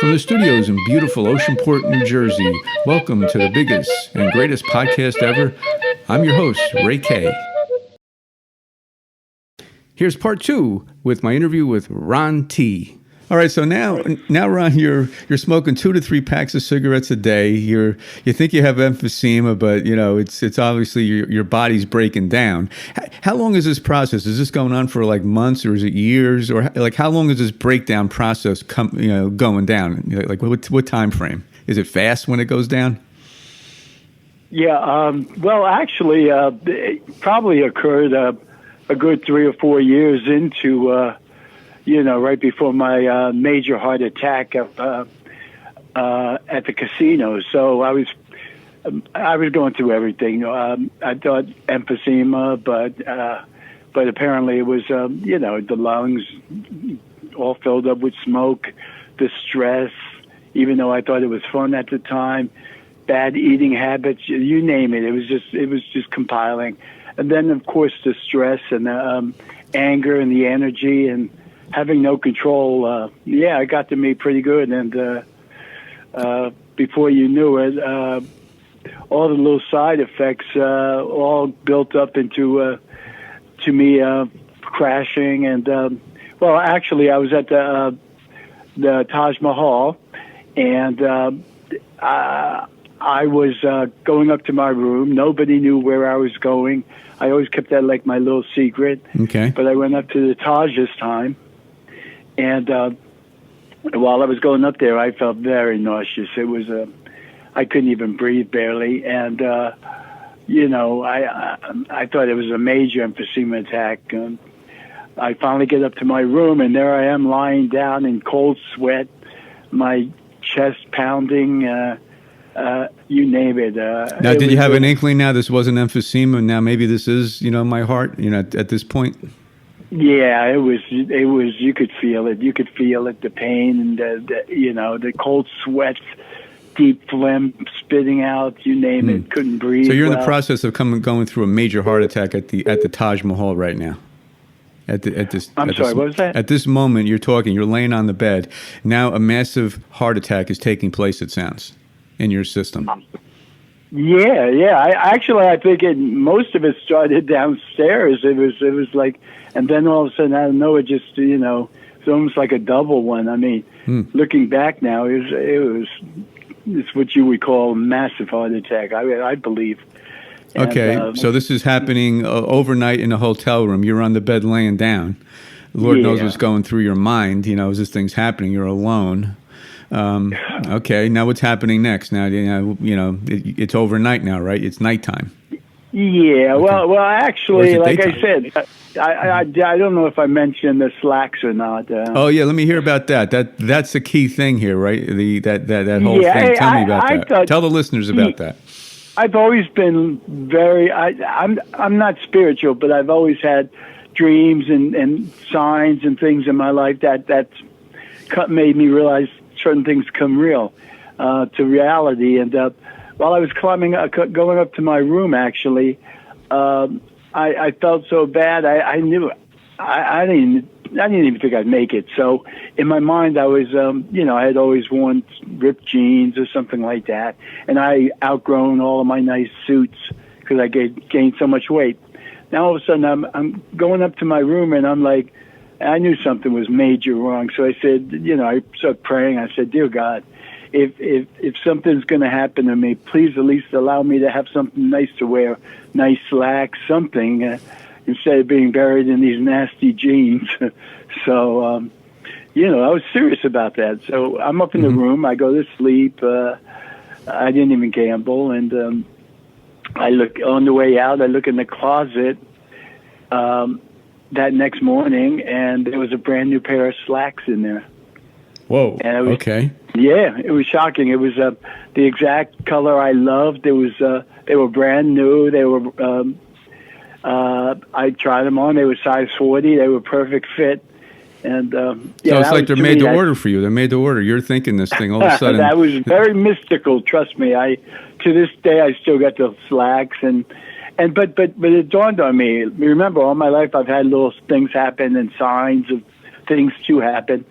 from the studios in beautiful Oceanport, New Jersey. Welcome to the biggest and greatest podcast ever. I'm your host, Ray K. Here's part 2 with my interview with Ron T. All right, so now, Ron, you're smoking 2 to 3 packs of cigarettes a day. You think you have emphysema, but it's obviously your body's breaking down. How long is this process? Is this going on for like months, or is it years, or like how long is this breakdown process going down? Like what time frame? Is it fast when it goes down? Yeah, well, actually, it probably occurred a good 3 or 4 years into. Right before my major heart attack at the casino. So I was going through everything. I thought emphysema, but apparently it was the lungs all filled up with smoke, the stress. Even though I thought it was fun at the time, bad eating habits, you name it. It was just compiling, and then of course the stress and the anger and the energy and having no control, it got to me pretty good. And before you knew it, all the little side effects all built up into to me crashing. And actually, I was at the Taj Mahal, and I was going up to my room. Nobody knew where I was going. I always kept that like my little secret. Okay. But I went up to the Taj this time. And while I was going up there, I felt very nauseous. It was I couldn't even breathe barely, and I thought it was a major emphysema attack. I finally get up to my room, and there I am lying down in cold sweat, my chest pounding. You name it. Now, did you have an inkling? Now this wasn't emphysema. Now maybe this is my heart. At this point. Yeah, it was. You could feel it. You could feel it. The pain and the cold sweats, deep phlegm spitting out. You name it. Couldn't breathe. So you're in the process of going through a major heart attack at the Taj Mahal right now. What was that? At this moment, you're talking. You're laying on the bed. Now, a massive heart attack is taking place. It sounds in your system. Yeah. I think most of it started downstairs. It was like. And then all of a sudden, I don't know, it just, it's almost like a double one. I mean, looking back now, it's what you would call a massive heart attack, I believe. And, okay, so this is happening overnight in a hotel room. You're on the bed laying down. Lord knows what's going through your mind. As this thing's happening, you're alone. Okay, now what's happening next? Now, it's overnight now, right? It's nighttime. Yeah, okay. well, actually, like I said, I don't know if I mentioned the slacks or not. Oh yeah, let me hear about that. That's the key thing here, right? That whole thing. Tell me about that. Tell the listeners about that. I've always been very. I'm not spiritual, but I've always had dreams and signs and things in my life that's made me realize certain things come real to reality. And while I was going up to my room, actually. I felt so bad. I knew I didn't even think I'd make it. So in my mind, I was, I had always worn ripped jeans or something like that, and I outgrown all of my nice suits because I gained so much weight. Now all of a sudden, I'm going up to my room, and I'm like, I knew something was major wrong. So I said, I started praying. I said, dear God, if something's going to happen to me, please at least allow me to have something nice to wear, nice slacks, something, instead of being buried in these nasty jeans. So, I was serious about that. So I'm up in the room. I go to sleep. I didn't even gamble. And I look on the way out. I look in the closet that next morning, and there was a brand new pair of slacks in there. Whoa. Okay. Yeah, it was shocking. It was the exact color I loved. It was they were brand new. They were I tried them on. They were size 40. They were perfect fit. And so it's like they're made to order for you. They're made to order. You're thinking this thing all of a sudden. That was very mystical. Trust me. To this day I still got the slacks but it dawned on me. Remember, all my life I've had little things happen and signs of things to happen.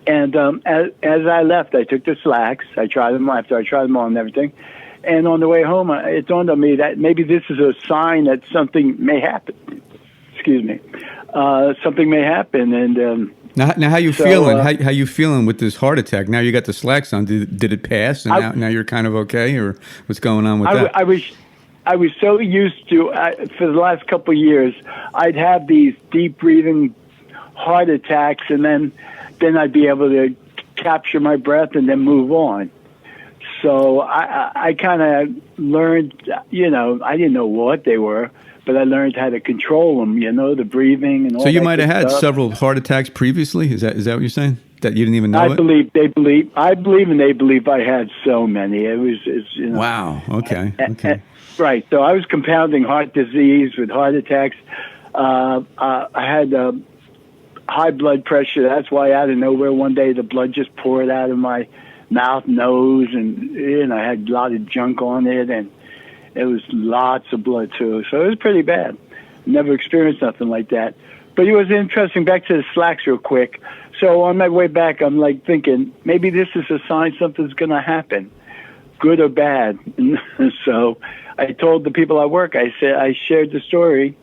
And as I left, I took the Slacks. I tried them after I tried them on and everything. And on the way home, it dawned on me that maybe this is a sign that something may happen. Excuse me. Something may happen. And now how you feeling? How you feeling with this heart attack? Now you got the Slacks on. Did it pass? And now you're kind of okay, or what's going on with that? I was so used to for the last couple of years, I'd have these deep breathing heart attacks, and then I'd be able to capture my breath and then move on. So I kind of learned, I didn't know what they were, but I learned how to control them, the breathing and all that. So you might have had stuff. several heart attacks previously? Is that what you're saying? That you didn't even know I believe and they believe I had so many. Wow. Okay. Right. So I was compounding heart disease with heart attacks. I had high blood pressure. That's why out of nowhere one day the blood just poured out of my mouth, nose, and I had a lot of junk on it, and it was lots of blood too. So it was pretty bad. Never experienced nothing like that. But it was interesting. Back to the Slacks real quick. So on my way back, I'm like thinking, maybe this is a sign something's going to happen, good or bad. So I told the people at work, I shared the story,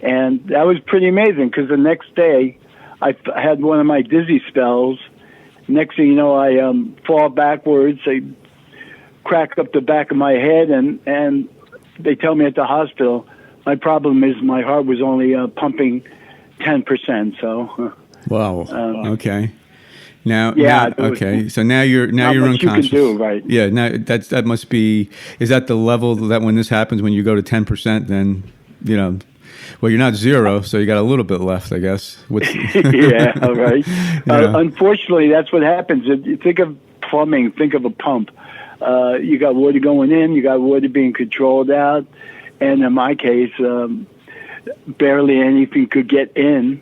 and that was pretty amazing because the next day I had one of my dizzy spells. Next thing you know, I fall backwards. I crack up the back of my head, and they tell me at the hospital, my problem is my heart was only pumping 10%. So. Wow. Okay. Now, okay. So now you're unconscious. You can do, right? Yeah. Now that must be. Is that the level that when this happens, when you go to 10%, then well, you're not zero, so you got a little bit left, I guess. Yeah. All right. Unfortunately, that's what happens. Think of plumbing. Think of a pump. You got water going in. You got water being controlled out, and in my case, barely anything could get in.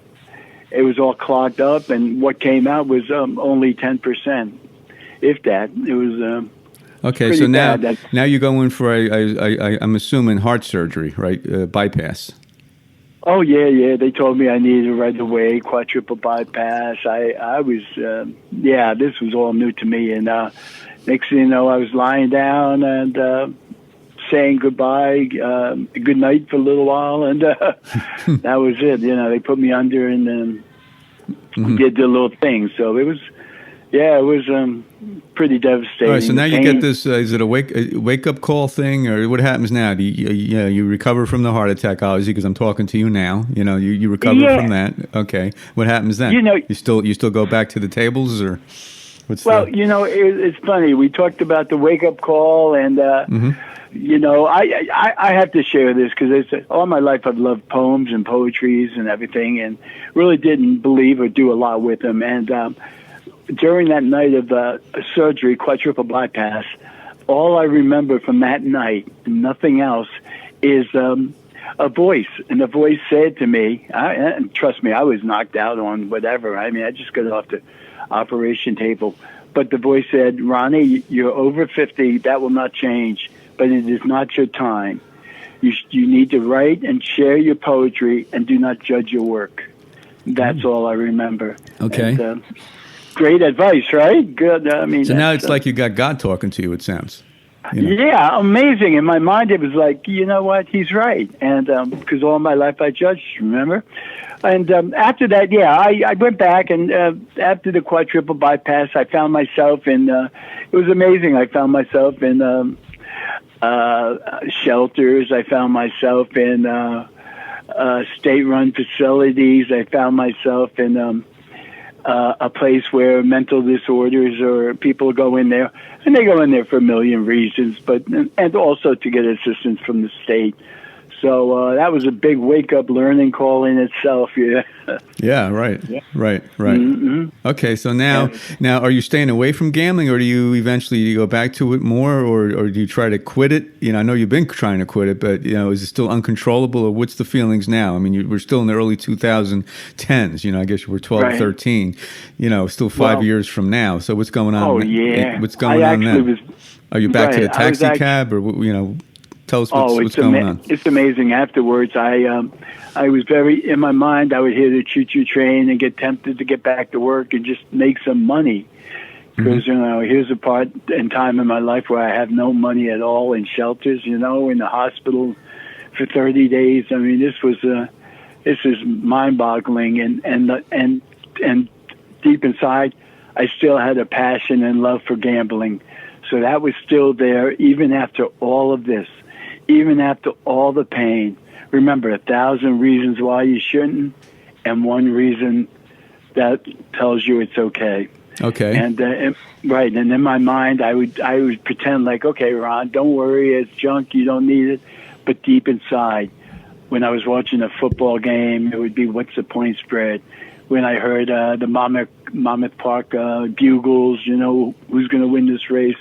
It was all clogged up, and what came out was only 10%, if that. It was okay. So now you're going for I'm assuming heart surgery, right? Bypass. Oh yeah. They told me I needed right away quadruple bypass. I was this was all new to me, and next thing you know, I was lying down and saying goodbye, good night for a little while, and that was it. They put me under and did the little thing. So it was pretty devastating. All right, so now you get this. Is it a wake up call thing, or what happens now? Do you recover from the heart attack, obviously, because I'm talking to you now. You recover from that. Okay, what happens then? You still go back to the tables, or what's it's funny. We talked about the wake up call, and I have to share this because all my life I've loved poems and poetries and everything, and really didn't believe or do a lot with them. And during that night of surgery, quadruple bypass, all I remember from that night, nothing else, is a voice. And the voice said to me, and trust me, I was knocked out on whatever. I mean, I just got off the operation table. But the voice said, Ronnie, you're over 50. That will not change. But it is not your time. You need to write and share your poetry and do not judge your work. That's all I remember. Okay. And, great advice, right? Good. I mean, so now it's like you got God talking to you, it sounds. Yeah, amazing. In my mind, it was like, you know what? He's right. And because all my life I judged, remember? And after that, I went back, and after the quadruple bypass, I found myself in, it was amazing. I found myself in shelters. I found myself in state-run facilities. I found myself in a place where mental disorders or people go in there, and they go in there for a million reasons, and also to get assistance from the state. So that was a big wake-up learning call in itself. Yeah. Yeah. Right. Yeah. Right. Mm-hmm. Okay. So now, are you staying away from gambling, or do you eventually go back to it more, or do you try to quit it? I know you've been trying to quit it, but is it still uncontrollable, or what's the feelings now? I mean, we're still in the early 2010s. I guess you were 12, right. 13. Still 5 years from now. So what's going on? Oh yeah. What's going on now? Are you back to the taxi cab, or Tell us Oh, what's going on. It's amazing. Afterwards, I was very in my mind. I would hear the choo-choo train and get tempted to get back to work and just make some money. Because here's a part in time in my life where I have no money at all in shelters. In the hospital for 30 days. I mean, this is mind-boggling, and deep inside, I still had a passion and love for gambling. So that was still there, even after all of this, even after all the pain. Remember, 1,000 reasons why you shouldn't, and one reason that tells you it's okay. Okay. And right, and in my mind, I would pretend like, okay, Ron, don't worry, it's junk, you don't need it. But deep inside, when I was watching a football game, it would be, what's the point spread? When I heard the Monmouth Park bugles, who's going to win this race?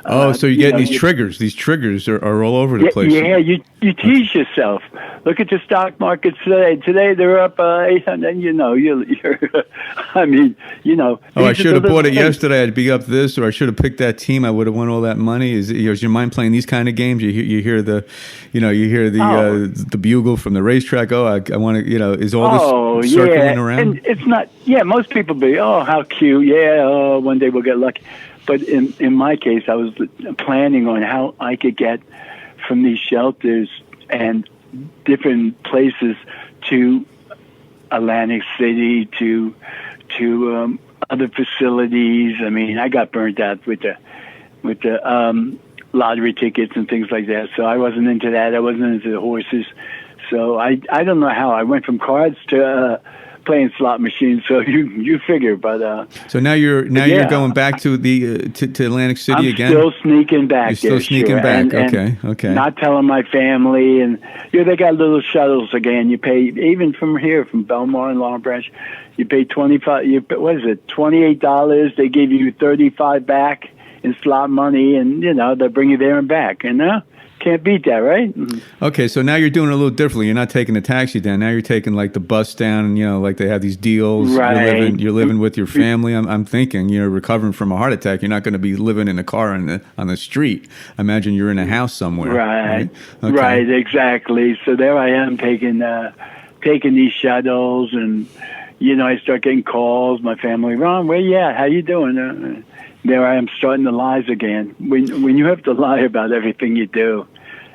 So you get these triggers. These triggers are all over the place. Yeah, you tease yourself. Look at the stock markets today. Today they're up 800. You're I mean, Oh, I should have bought it yesterday. I'd be up this, or I should have picked that team. I would have won all that money. Is your mind playing these kind of games? You hear the bugle from the racetrack. Oh, I want to. Is all this circling around? And it's not. Yeah, most people be. Oh, how cute. Yeah. Oh, one day we'll get lucky. But in my case, I was planning on how I could get from these shelters and different places to Atlantic City to other facilities. I mean, I got burnt out with the lottery tickets and things like that. So I wasn't into that. I wasn't into the horses. So I don't know how I went from cards to playing slot machines. So you figure, but so now you're going back to the to Atlantic City again. I'm still sneaking back. You're still sneaking back. Okay. Not telling my family, and they got little shuttles again. You pay even from here, from Belmar and Long Branch. You pay $28? They give you $35 back in slot money, and they bring you there and back, and can't beat that, right? Okay, so now you're doing it a little differently. You're not taking a taxi down. Now you're taking like the bus down, and like they have these deals. Right. You're living with your family. I'm thinking you're recovering from a heart attack. You're not going to be living in a car on the street. I imagine you're in a house somewhere. Right. Okay. Right. Exactly. So there I am taking these shuttles, and I start getting calls. My family, Ron, where you at? How you doing? There I am starting the lies again. When you have to lie about everything you do,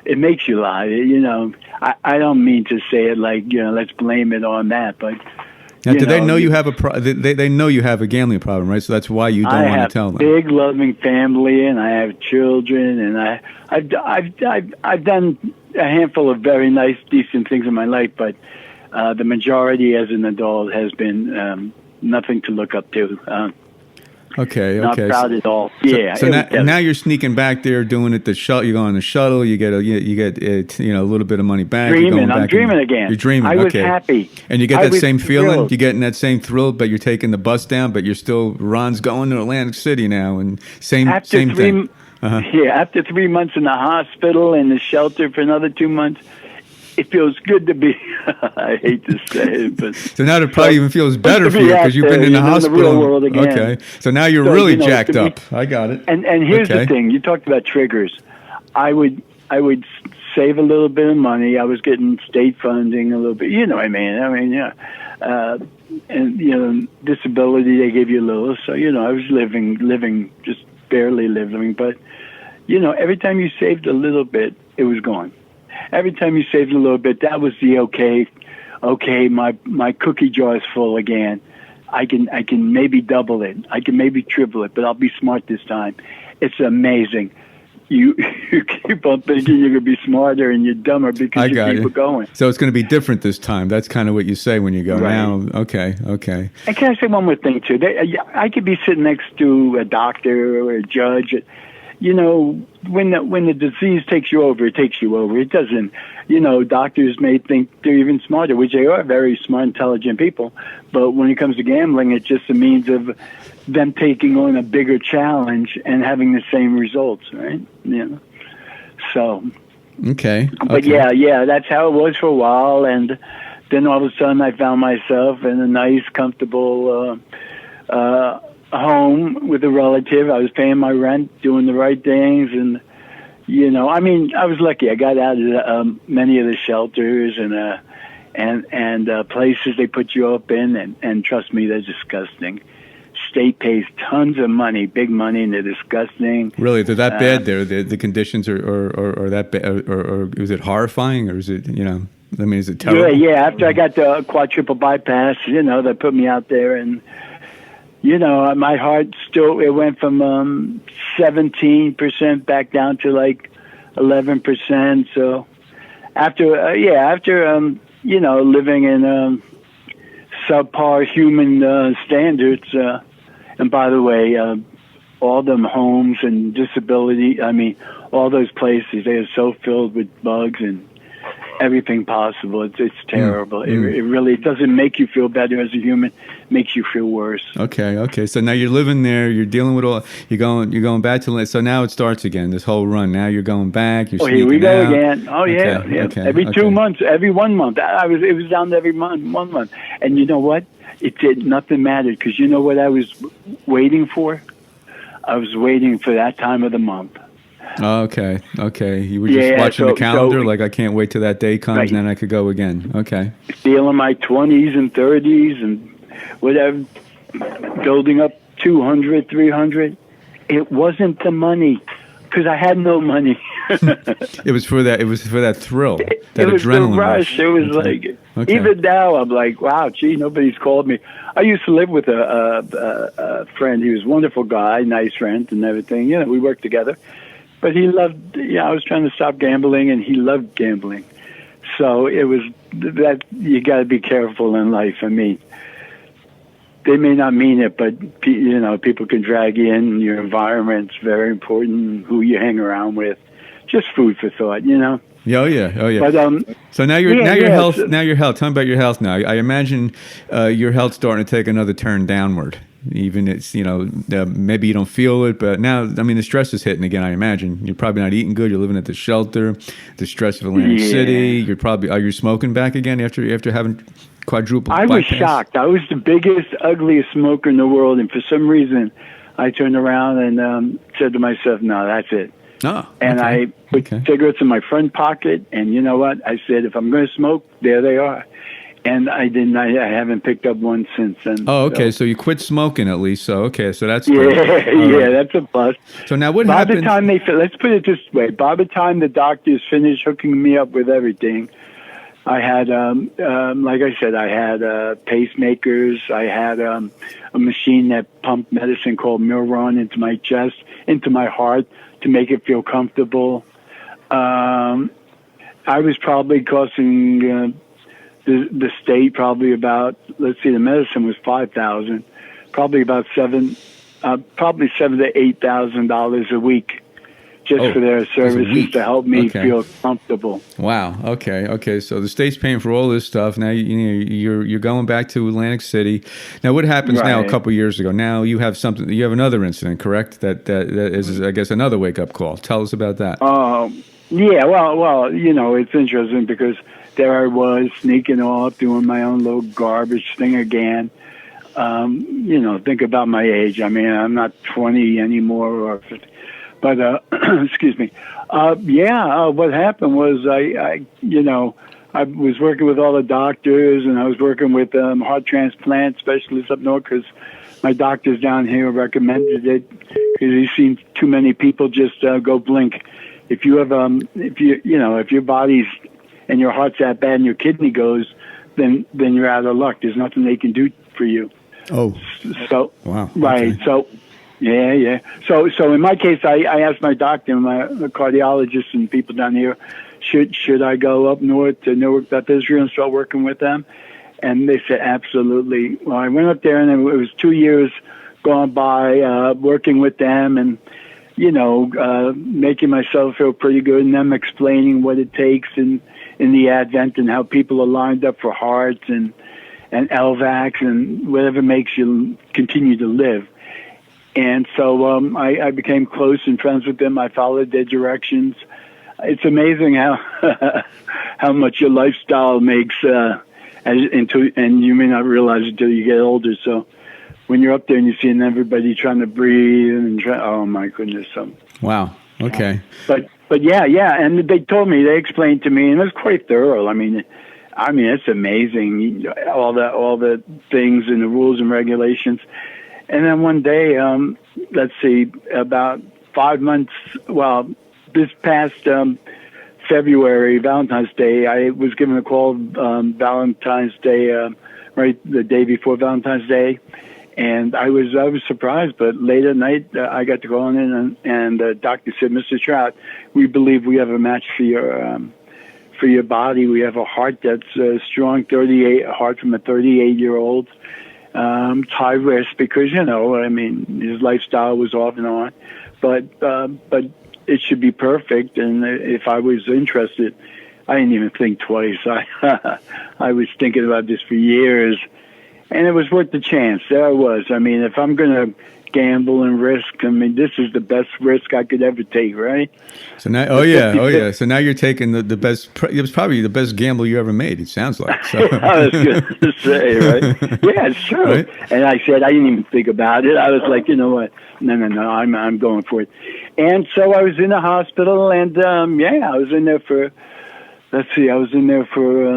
it makes you lie. I don't mean to say it like, let's blame it on that, but now, do they know you have they know you have a gambling problem, right? So that's why you don't want to tell them. I have a big, loving family, and I have children, and I've done a handful of very nice, decent things in my life, but the majority as an adult has been nothing to look up to. Okay. Not proud at all. Yeah. So now you're sneaking back there, doing it. You go on the shuttle. You get a little bit of money back. Dreaming. I'm dreaming again. You're dreaming. I was happy. And you get that same feeling. Thrilled. You're getting that same thrill, but you're taking the bus down. But you're still Ron's going to Atlantic City now, and same thing. Yeah. After 3 months in the hospital and the shelter for another 2 months. It feels good to be. I hate to say it, but so now it probably even feels better for you because you've been in the hospital. In the real world again. Okay, so now you're really jacked up. I got it. And here's the thing: you talked about triggers. I would save a little bit of money. I was getting state funding a little bit. You know what I mean? And disability they give you a little. So I was living just barely living, but every time you saved a little bit, it was gone. Every time you saved a little bit, that was the okay, my cookie jar is full again. I can maybe double it. I can maybe triple it, but I'll be smart this time. It's amazing. You keep on thinking you're going to be smarter and you're dumber because you keep going. So it's going to be different this time. That's kind of what you say when you go now. Okay. And can I say one more thing, too? I could be sitting next to a doctor or a judge. When the disease takes you over, it takes you over. It doesn't, doctors may think they're even smarter, which they are very smart, intelligent people. But when it comes to gambling, it's just a means of them taking on a bigger challenge and having the same results, right? So. Okay. But yeah, that's how it was for a while. And then all of a sudden I found myself in a nice, comfortable, home with a relative. I was paying my rent, doing the right things, and I mean, I was lucky. I got out of many of the shelters and places they put you up in, and trust me, they're disgusting. State pays tons of money, big money, and they're disgusting. Really, they're that bad there? The conditions are that bad, or is it horrifying, or is it, I mean, is it terrible? Yeah. After I got the quadruple bypass, they put me out there, and my heart it went from 17% back down to like 11%. So after living in subpar human standards, and by the way, all them homes and disability, I mean, all those places, they are so filled with bugs and everything possible. It's terrible. It really doesn't make you feel better as a human. It makes you feel worse. Okay. So now you're living there. You're dealing with you're going back to. So now it starts again. This whole run. Now you're going back. You're here we go out. again. Oh yeah. Okay. Every 2 months. Every 1 month. It was down to every month. 1 month. And you know what? It did nothing mattered, because you know what I was waiting for? I was waiting for that time of the month. Okay. You were just watching the calendar, like I can't wait till that day comes, right, and then I could go again. Okay. Feeling my 20s and 30s and whatever, building up 200, 300. It wasn't the money, because I had no money. It was for that thrill, that it was adrenaline the rush. It was even now I'm like, wow, gee, nobody's called me. I used to live with a friend. He was a wonderful guy, nice friend and everything. We worked together. But he loved, I was trying to stop gambling, and he loved gambling. So it was that you got to be careful in life. I mean, they may not mean it, but, people can drag you in. Your environment's very important, who you hang around with. Just food for thought, Oh yeah. But, so now your health. Now your health. Tell me about your health now. I imagine your health's starting to take another turn downward. Even it's maybe you don't feel it, but now I mean the stress is hitting again. I imagine you're probably not eating good. You're living at the shelter, the stress of Atlantic City. Are you smoking back again after having quadruple bypass? I was shocked. I was the biggest, ugliest smoker in the world, and for some reason, I turned around and said to myself, "No, that's it." Oh, and I put cigarettes in my front pocket, and you know what? I said, if I'm going to smoke, there they are. And I didn't. I haven't picked up one since then. Oh, okay. So you quit smoking at least. So so that's good. That's a plus. So now what happened? By the time let's put it this way. By the time the doctors finished hooking me up with everything, I had, like I said, I had pacemakers. I had a machine that pumped medicine called Milron into my chest, into my heart, to make it feel comfortable. I was probably costing the state probably about, let's see, the medicine was $5,000, probably about $7,000 to $8,000 a week, just for their services to help me feel comfortable. Wow. Okay. So the state's paying for all this stuff. Now you're going back to Atlantic City. Now what happens now? A couple of years ago, now you have something. You have another incident, correct? That is, I guess, another wake up call. Tell us about that. Yeah. Well, it's interesting because there I was sneaking off, doing my own little garbage thing again. Think about my age. I mean, I'm not 20 anymore, or 50. But excuse me. What happened was I was working with all the doctors, and I was working with heart transplant specialists up north, because my doctors down here recommended it, because he's seen too many people just go blink. If you have if your body's and your heart's that bad and your kidney goes, then you're out of luck. There's nothing they can do for you. Oh. So wow. Right. Okay. So. Yeah. So in my case, I asked my doctor, my cardiologist, and people down here, should I go up north to Newark, Beth Israel, and start working with them? And they said absolutely. Well, I went up there, and it was 2 years gone by working with them, and making myself feel pretty good, and them explaining what it takes in the Advent, and how people are lined up for hearts and LVACs and whatever makes you continue to live. And so I became close and friends with them. I followed their directions. It's amazing how much your lifestyle makes, and you may not realize it until you get older. So when you're up there and you're seeing everybody trying to breathe oh my goodness. Wow. Okay. But but yeah, and they explained to me, and it was quite thorough. I mean, it's amazing, all the things and the rules and regulations. And then one day, let's see, about 5 months, well, this past February, Valentine's Day, I was given a call Valentine's Day, right the day before Valentine's Day, and I was surprised. But late at night, I got to go on in, and the doctor said, "Mr. Trout, we believe we have a match for your body. We have a heart that's strong, 38, a heart from a 38-year-old. It's high risk because, I mean, his lifestyle was off and on, but it should be perfect." And if I was interested, I didn't even think twice. I was thinking about this for years, and it was worth the chance. There I was. I mean, if I'm going to gamble and risk, I mean, this is the best risk I could ever take, right? So now, oh yeah. So now you're taking the best. It was probably the best gamble you ever made. It sounds like. So. I was going to say, right? Yeah, it's true. Right? And I said I didn't even think about it. I was like, you know what? No, I'm going for it. And so I was in the hospital, and I was in there for. Let's see, I was in there for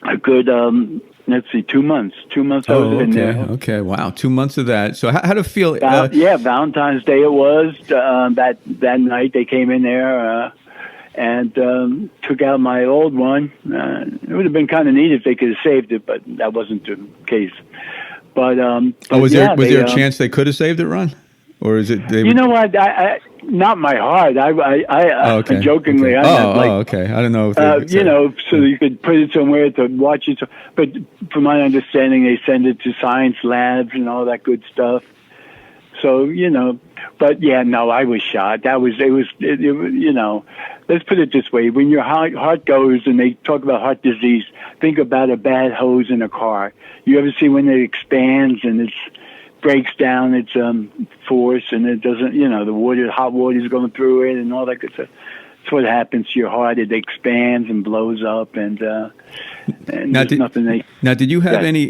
a good. 2 months. 2 months I was in there. Okay, wow, 2 months of that. So how to feel? Valentine's Day it was. That night they came in there and took out my old one. It would have been kind of neat if they could have saved it, but that wasn't the case. But was there a chance they could have saved it, Ron? Or is it? You know what? I not my heart. Jokingly. Okay. I don't know. If so you could put it somewhere to watch it. But from my understanding, they send it to science labs and all that good stuff. So but yeah, no, I was shot. It was. Let's put it this way: when your heart goes, and they talk about heart disease, think about a bad hose in a car. You ever see when it expands and it's breaks down its force, and it doesn't, the hot water is going through it and all that good stuff. That's what happens to your heart. It expands and blows up, and now, did you have any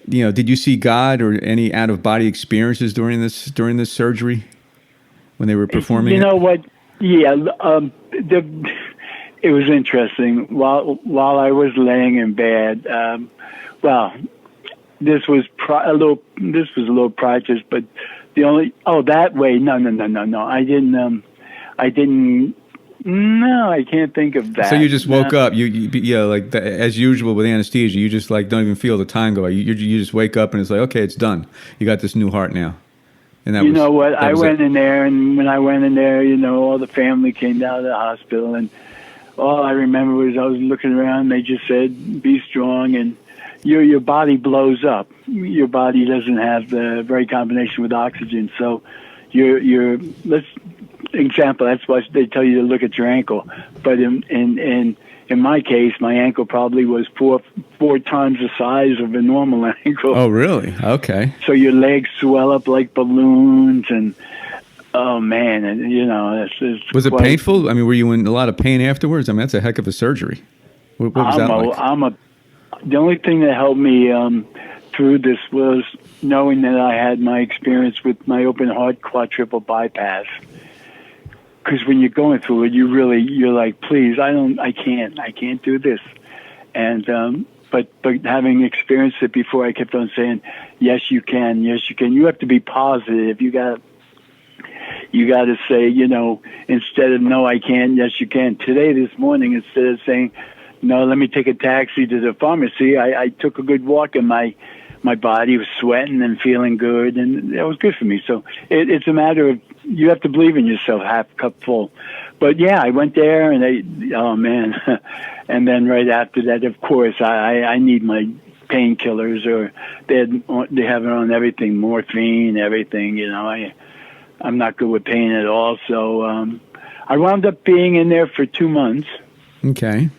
did you see God or any out of body experiences during this surgery when they were performing? You know what? Yeah, it was interesting. While I was laying in bed, This was a little practice, but that way. No. I can't think of that. So you just woke up. You as usual with anesthesia. You just don't even feel the time go. You just wake up and it's like, okay, it's done. You got this new heart now. And that I went in there, and when I went in there, all the family came down to the hospital, and all I remember was I was looking around. And they just said, "Be strong," and your body blows up. Your body doesn't have the right combination with oxygen. So that's why they tell you to look at your ankle. But in my case, my ankle probably was four times the size of a normal ankle. Oh, really? Okay. So your legs swell up like balloons, and oh man, and it's was it painful? I mean, were you in a lot of pain afterwards? I mean, that's a heck of a surgery. What was that like? The only thing that helped me through this was knowing that I had my experience with my open heart quadruple bypass. Because when you're going through it, you're like, please, I can't do this. And but having experienced it before, I kept on saying, yes, you can, yes, you can. You have to be positive. You got to say, instead of no, I can't, yes, you can. Today, this morning, instead of saying, no, let me take a taxi to the pharmacy, I took a good walk, and my body was sweating and feeling good, and that was good for me. So it's a matter of, you have to believe in yourself, half cup full. But yeah, I went there, and oh man. And then right after that, of course, I need my painkillers, or they have it on everything, morphine, everything, I'm not good with pain at all. So I wound up being in there for 2 months. Okay.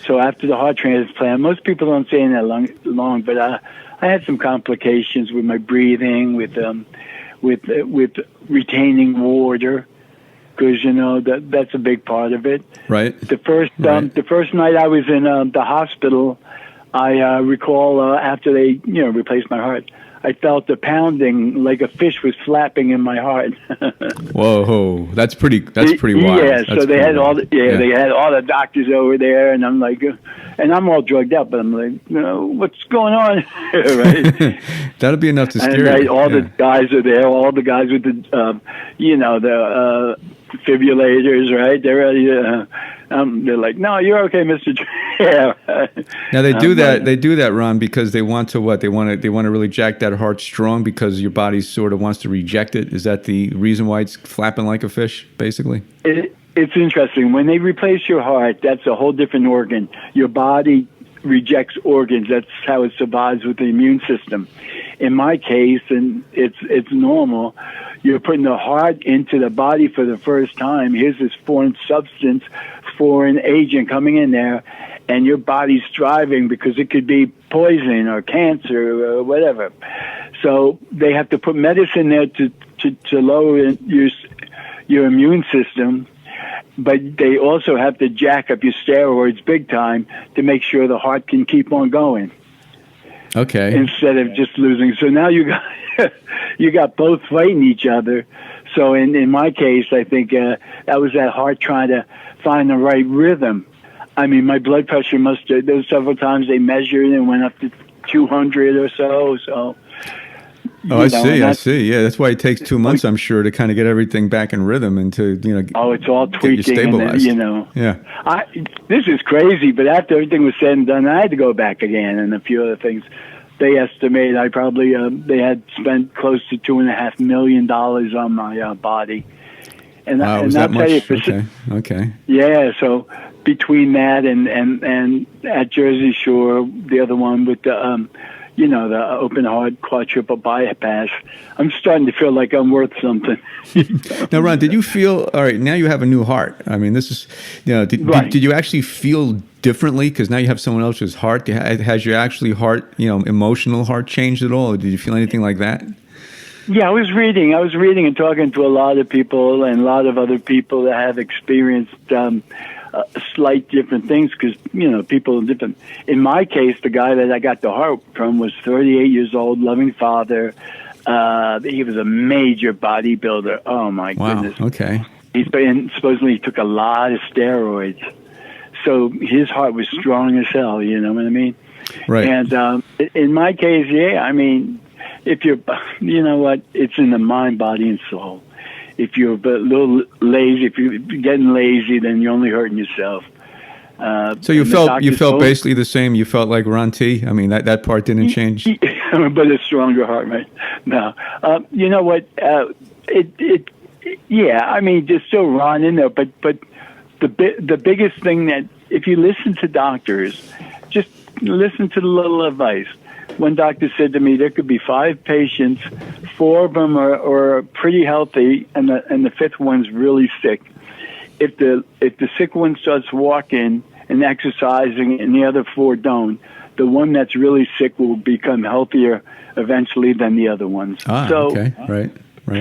So after the heart transplant, most people don't stay in that long, but I had some complications with my breathing, with retaining water, because that's a big part of it. Right. The first night I was in the hospital, I recall after they replaced my heart, I felt the pounding like a fish was flapping in my heart. Whoa, that's pretty wild. Yeah, That's so they had wild. they had all the doctors over there, and I'm like, and I'm all drugged up, but I'm like, what's going on? Right? That'll be enough to And scare you. all the guys are there, all the guys with the, the defibrillators, right? They're ready to, they're like, no, you're okay, Mr. Yeah. Now they do that. They do that, Ron, because they want to what? They want to really jack that heart strong because your body sort of wants to reject it. Is that the reason why it's flapping like a fish, basically? It's interesting. When they replace your heart, that's a whole different organ. Your body rejects organs. That's how it survives with the immune system. In my case, and it's normal, you're putting the heart into the body for the first time. Here's this foreign substance, foreign agent coming in there, and your body's striving because it could be poison or cancer or whatever. So they have to put medicine there to lower your immune system, but they also have to jack up your steroids big time to make sure the heart can keep on going. Okay. Instead of just losing. So now you got both fighting each other. So in my case, I think that was that heart trying to find the right rhythm. I mean, my blood pressure there was several times they measured and went up to 200 or so. So. I see. Yeah, that's why it takes 2 months, I'm sure, to kind of get everything back in rhythm and to, it's all tweaking. Get you stabilized. Yeah. This is crazy, but after everything was said and done, I had to go back again and a few other things. They estimate I probably, they had spent close to $2.5 million on my body. And, wow, was that much? Okay. Yeah, so between that and at Jersey Shore, the other one with the, the open heart quadruple bypass, I'm starting to feel like I'm worth something. Now, Ron, did you feel, all right, now you have a new heart. I mean, this is, did you actually feel differently? Because now you have someone else's heart. Has your actually heart, emotional heart changed at all? Or did you feel anything like that? Yeah, I was reading and talking to a lot of people and a lot of other people that have experienced slight different things because, people are different. In my case, the guy that I got the heart from was 38 years old, loving father. He was a major bodybuilder. Oh, my goodness. Okay. Supposedly he took a lot of steroids. So his heart was strong as hell, you know what I mean? Right. And in my case, yeah, I mean, if you're, it's in the mind, body, and soul. If you're a little lazy, if you're getting lazy, then you're only hurting yourself. So you felt basically the same. You felt like Ron T. I mean, that part didn't change. But a stronger heart, right? No. You know what? Yeah. I mean, there's still Ron in there, but the biggest thing that if you listen to doctors, just listen to the little advice. One doctor said to me, there could be 5 patients, 4 of them are pretty healthy, and the 5th one's really sick. If the sick one starts walking and exercising, and the other 4 don't, the one that's really sick will become healthier eventually than the other ones. Okay, right.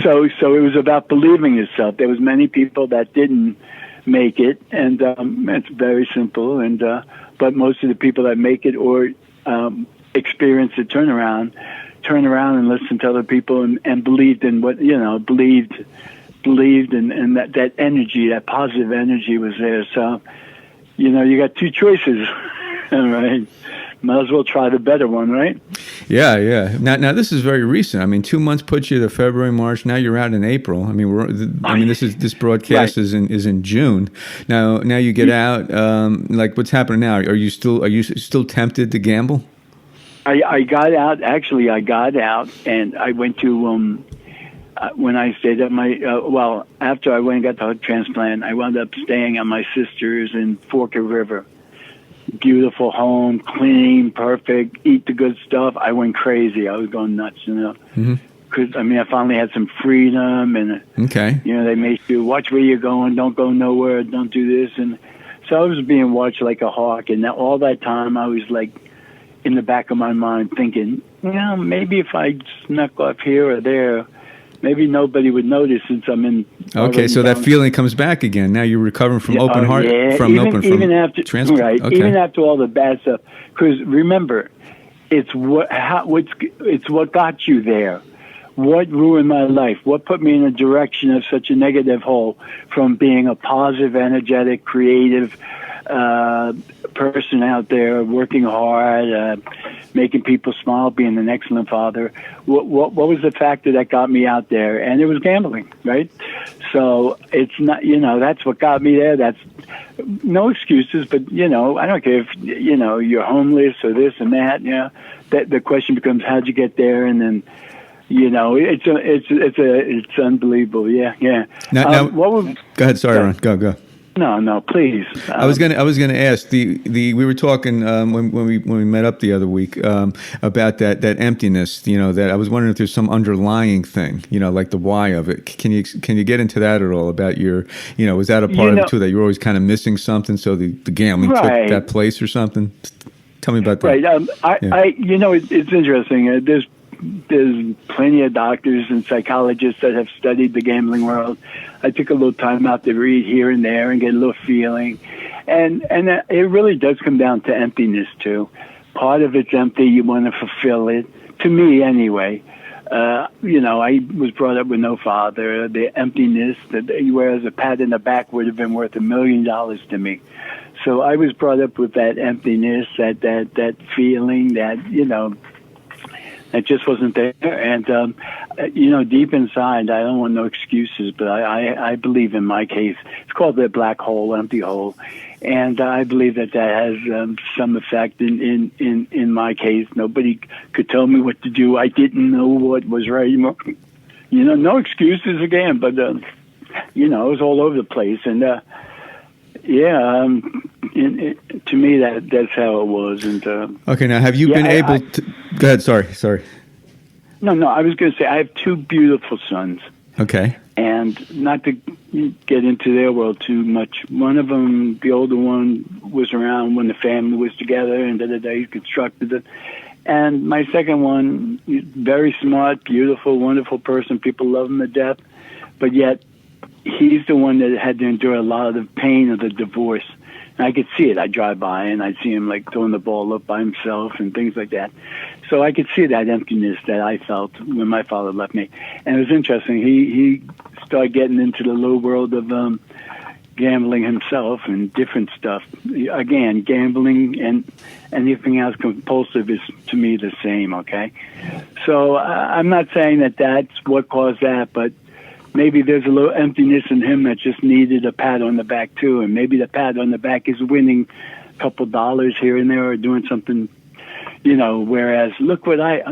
So it was about believing yourself. There was many people that didn't make it, and it's very simple. And but most of the people that make it or experience the turn around and listen to other people and believed in what believed and that energy, that positive energy was there. So you got 2 choices. All right, might as well try the better one, right? Yeah. Now this is very recent. I mean, 2 months puts you to February, March. Now you're out in April. I mean, this broadcast right. is in June. Now you get out. Like what's happening now? Are you still tempted to gamble? I got out. Actually, I got out, and I went to when I stayed at my after I went and got the heart transplant, I wound up staying at my sister's in Forked River. Beautiful home, clean, perfect, eat the good stuff. I went crazy. I was going nuts, because I finally had some freedom, and they made you watch where you're going, don't go nowhere, don't do this, and so I was being watched like a hawk. And all that time, I was like in the back of my mind thinking, maybe if I snuck off here or there, maybe nobody would notice since I'm in. Okay, so that feeling comes back again. Now you're recovering from open heart, even after transplant. Right, okay. even after all the bad stuff. Because remember, it's it's what got you there. What ruined my life? What put me in a direction of such a negative hole from being a positive, energetic, creative person out there, working hard, making people smile, being an excellent father? What was the factor that got me out there? And it was gambling, right? So it's not, that's what got me there. That's no excuses, but I don't care if you're homeless or this and that. That the question becomes, how'd you get there? And then it's unbelievable. Yeah. Now, go ahead. Sorry, Ron. Go. No, please. I was gonna ask we were talking when we met up the other week about that emptiness. That I was wondering if there's some underlying thing. Like the why of it. Can you get into that at all? About your was that a part of it too, that you're always kind of missing something? So the gambling took that place or something. Tell me about that. Right. It's interesting. There's plenty of doctors and psychologists that have studied the gambling world. I took a little time out to read here and there and get a little feeling. And it really does come down to emptiness, too. Part of it's empty. You want to fulfill it. To me, anyway. I was brought up with no father. The emptiness, whereas a pat in the back would have been worth $1 million to me. So I was brought up with that emptiness, that feeling that, it just wasn't there. And, deep inside, I don't want no excuses, but I believe in my case, it's called the black hole, empty hole. And I believe that has some effect in my case. Nobody could tell me what to do. I didn't know what was right. No excuses again, but, it was all over the place. And, to me, that's how it was. And okay, now have you been able to? Go ahead. Sorry. No. I was going to say I have two beautiful sons. Okay. And not to get into their world too much. One of them, the older one, was around when the family was together, and he constructed it. And my second one, very smart, beautiful, wonderful person. People love him to death, but yet he's the one that had to endure a lot of the pain of the divorce. And I could see it. I'd drive by and I'd see him like throwing the ball up by himself and things like that. So I could see that emptiness that I felt when my father left me. And it was interesting. He started getting into the low world of gambling himself and different stuff. Again, gambling and anything else compulsive is, to me, the same, okay? So I'm not saying that that's what caused that, but maybe there's a little emptiness in him that just needed a pat on the back, too. And maybe the pat on the back is winning a couple dollars here and there or doing something, whereas look what I,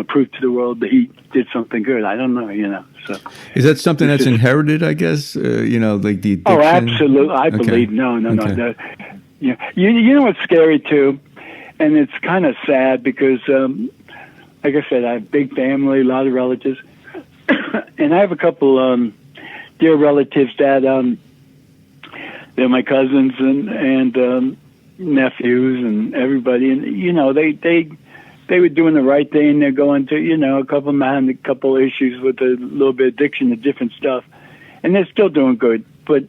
proved to the world that he did something good. I don't know, So is that something that's inherited, I guess, like the addiction? Oh, absolutely. I believe, no. You know what's scary, too? And it's kind of sad because, like I said, I have a big family, a lot of relatives. And I have a couple dear relatives that they're my cousins and nephews and everybody, and they were doing the right thing. They're going to a couple of them had a couple of issues with a little bit of addiction to different stuff, and they're still doing good. But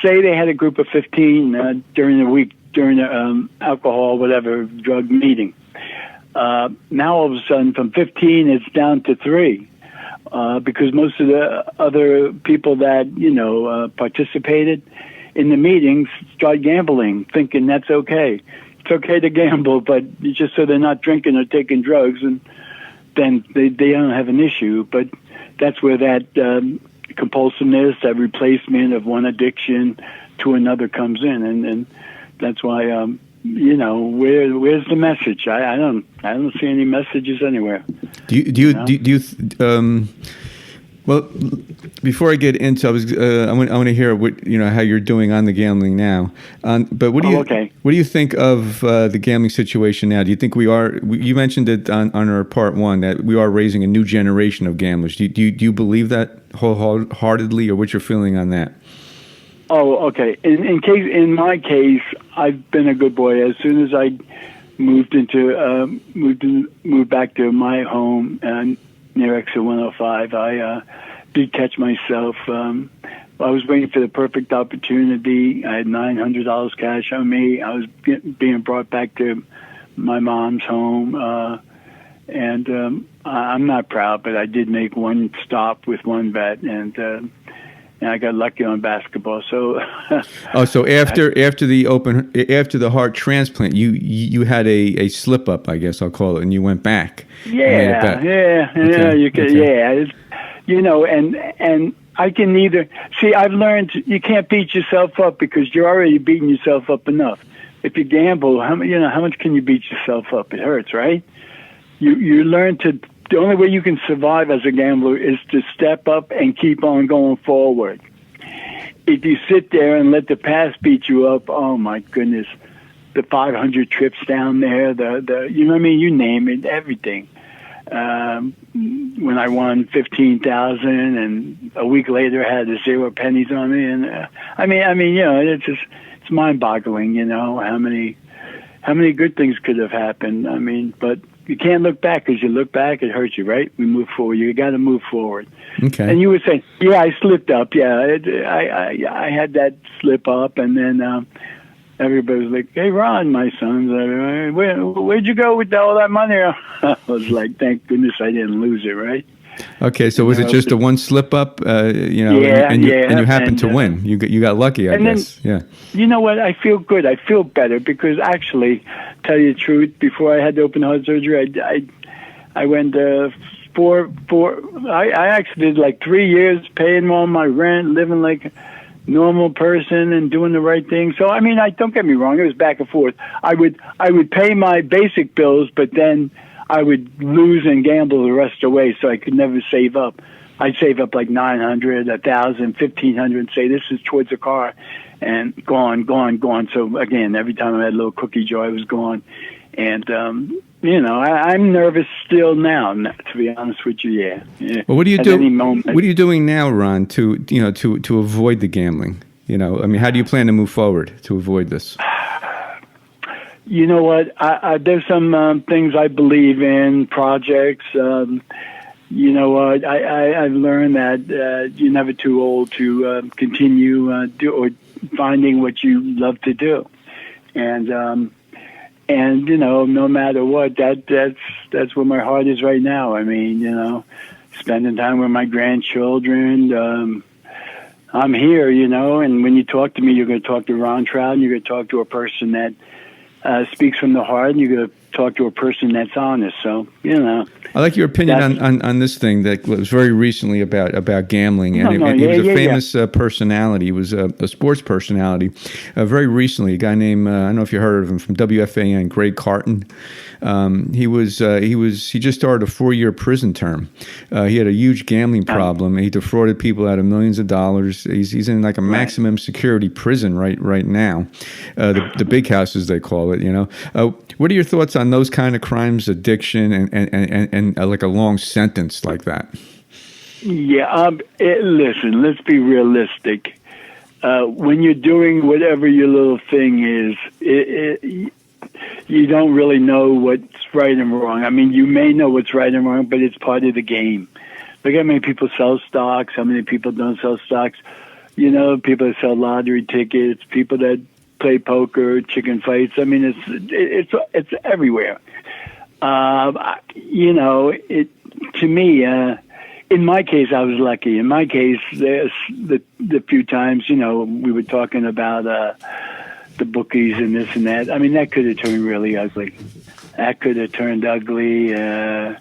say they had a group of 15 during the week during the alcohol, whatever drug meeting. Now all of a sudden, from 15, it's down to 3. Because most of the other people that, participated in the meetings start gambling, thinking that's okay. It's okay to gamble, but just so they're not drinking or taking drugs, and then they don't have an issue. But that's where that compulsiveness, that replacement of one addiction to another comes in. And that's why, where's the message? I don't see any messages anywhere. Well, before I get into, I want to hear what how you're doing on the gambling now. But what do you think of the gambling situation now? Do you think we are? You mentioned it on our part one that we are raising a new generation of gamblers. Do you believe that wholeheartedly, or what's your feeling on that? Oh, okay. In my case, I've been a good boy. As soon as I moved back to my home near Exit 105, I did catch myself. I was waiting for the perfect opportunity. I had $900 cash on me. I was being brought back to my mom's home, and I'm not proud, but I did make one stop with one bet, and I got lucky on basketball. So, so after the heart transplant, you had a slip up, I guess I'll call it, and you went back. Yeah. Okay. You could, It's, and I can either see. I've learned you can't beat yourself up because you're already beating yourself up enough. If you gamble, how much can you beat yourself up? It hurts, right? You learn to. The only way you can survive as a gambler is to step up and keep on going forward. If you sit there and let the past beat you up, oh my goodness, the 500 trips down there, the you name it, everything. When I won 15,000, and a week later I had 0 pennies on me, and it's mind-boggling, how many good things could have happened. But you can't look back, because you look back, it hurts you, right? We move forward. You got to move forward. Okay. And you were saying, yeah, I slipped up. Yeah, I had that slip up, and then everybody was like, "Hey, Ron, my son, where'd you go with all that money?" I was like, "Thank goodness I didn't lose it." Right. Okay, so was it just a one slip up? And you happened to win. You got lucky, I guess. Then, you know what? I feel good. I feel better because actually, tell you the truth, before I had the open heart surgery, I went I actually did like 3 years paying all my rent, living like a normal person and doing the right thing. So I don't get me wrong, it was back and forth. I would pay my basic bills, but then I would lose and gamble the rest away, so I could never save up. I'd save up like 900, 1,000, 1,500, and say this is towards a car, and gone. So again, every time I had a little cookie jar, it was gone. And I'm nervous still now. To be honest with you, yeah. Well, what do you do? What are you doing now, Ron, to avoid the gambling? How do you plan to move forward to avoid this? You know what? There's some things I believe in, projects. I've learned that you're never too old to continue finding what you love to do, and no matter what, that's where my heart is right now. Spending time with my grandchildren. I'm here, and when you talk to me, you're going to talk to Ron Trout, and you're going to talk to a person that speaks from the heart, and you're going to talk to a person that's honest. So, I like your opinion on this thing that was very recently about gambling. And he was a famous personality. He was a sports personality. Very recently, a guy named, I don't know if you heard of him, from WFAN, Greg Carton. He just started a 4-year prison term. He had a huge gambling problem. He defrauded people out of millions of dollars. He's in like a maximum security prison right now. The big house, as they call it, What are your thoughts on those kind of crimes, addiction, and like a long sentence like that? Yeah, listen, let's be realistic. When you're doing whatever your little thing is, you don't really know what's right and wrong. You may know what's right and wrong, but it's part of the game. Look how many people sell stocks, how many people don't sell stocks. People that sell lottery tickets, people that play poker, chicken fights. It's everywhere. To me, in my case, I was lucky. In my case, there's the few times, we were talking about the bookies and this and that. That could have turned really ugly. That could have turned ugly. As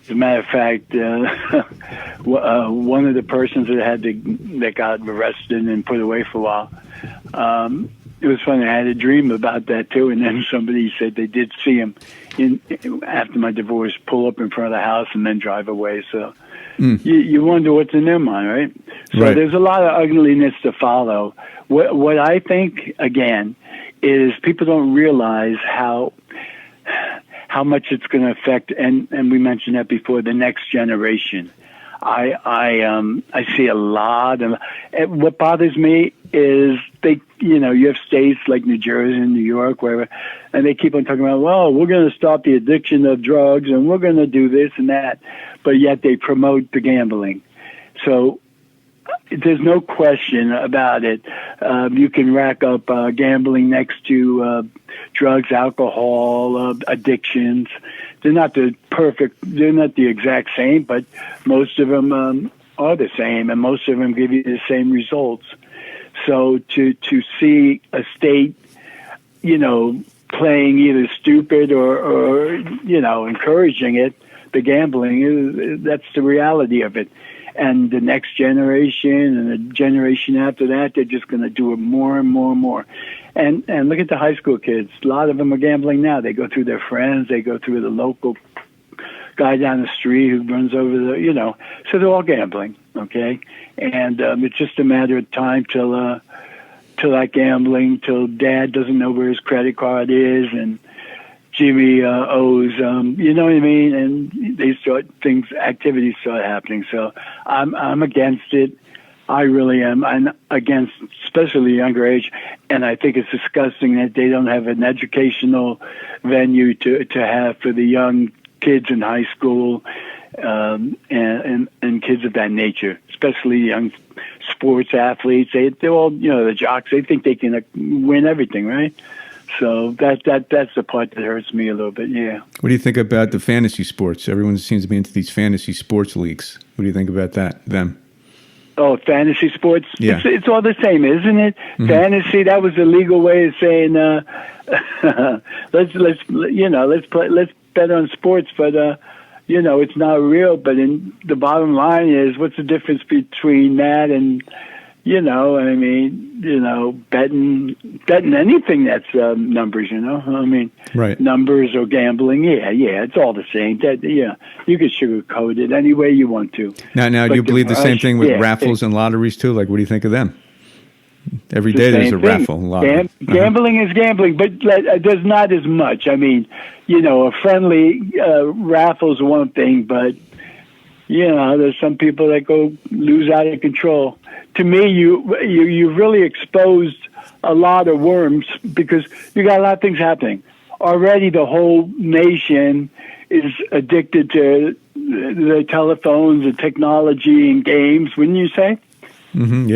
a matter of fact, one of the persons that got arrested and put away for a while, it was funny. I had a dream about that too, and then somebody said they did see him after my divorce pull up in front of the house and then drive away. So you wonder what's in their mind, right? So There's a lot of ugliness to follow. What I think, again, is people don't realize how much it's going to affect, and we mentioned that before, the next generation. I see a lot of. What bothers me is you have states like New Jersey and New York, wherever, and they keep on talking about, well, we're going to stop the addiction of drugs and we're going to do this and that, but yet they promote the gambling. So there's no question about it. You can rack up gambling next to drugs, alcohol, addictions. They're not the exact same, but most of them are the same, and most of them give you the same results. So to see a state, playing either stupid or encouraging it, the gambling, that's the reality of it. And the next generation and the generation after that, they're just going to do it more and more and more. And look at the high school kids. A lot of them are gambling now. They go through their friends. They go through the local guy down the street who runs over so they're all gambling, okay? And it's just a matter of time till that gambling, till Dad doesn't know where his credit card is, and Jimmy owes, you know what I mean? And activities start happening. So I'm against it. I really am. I'm against, especially younger age. And I think it's disgusting that they don't have an educational venue to have for the young kids in high school, and kids of that nature, especially young sports athletes. They're all, the jocks. They think they can win everything, right? So that's the part that hurts me a little bit. Yeah. What do you think about the fantasy sports? Everyone seems to be into these fantasy sports leagues. What do you think about them? Oh, fantasy sports. Yeah. It's all the same, isn't it? Mm-hmm. Fantasy. That was a legal way of saying let's bet on sports, but it's not real. But the bottom line is, what's the difference between that and betting anything that's numbers, right. Numbers or gambling. Yeah, it's all the same. You can sugarcoat it any way you want to. Now, do you believe the same thing with raffles and lotteries too? Like, what do you think of them? Every day there's a raffle. Lottery. Gambling is gambling, but there's not as much. I mean, a friendly raffle's one thing, but there's some people that go lose out of control. To me, you really exposed a lot of worms, because you got a lot of things happening. Already the whole nation is addicted to the telephones and technology and games, wouldn't you say? Mm-hmm,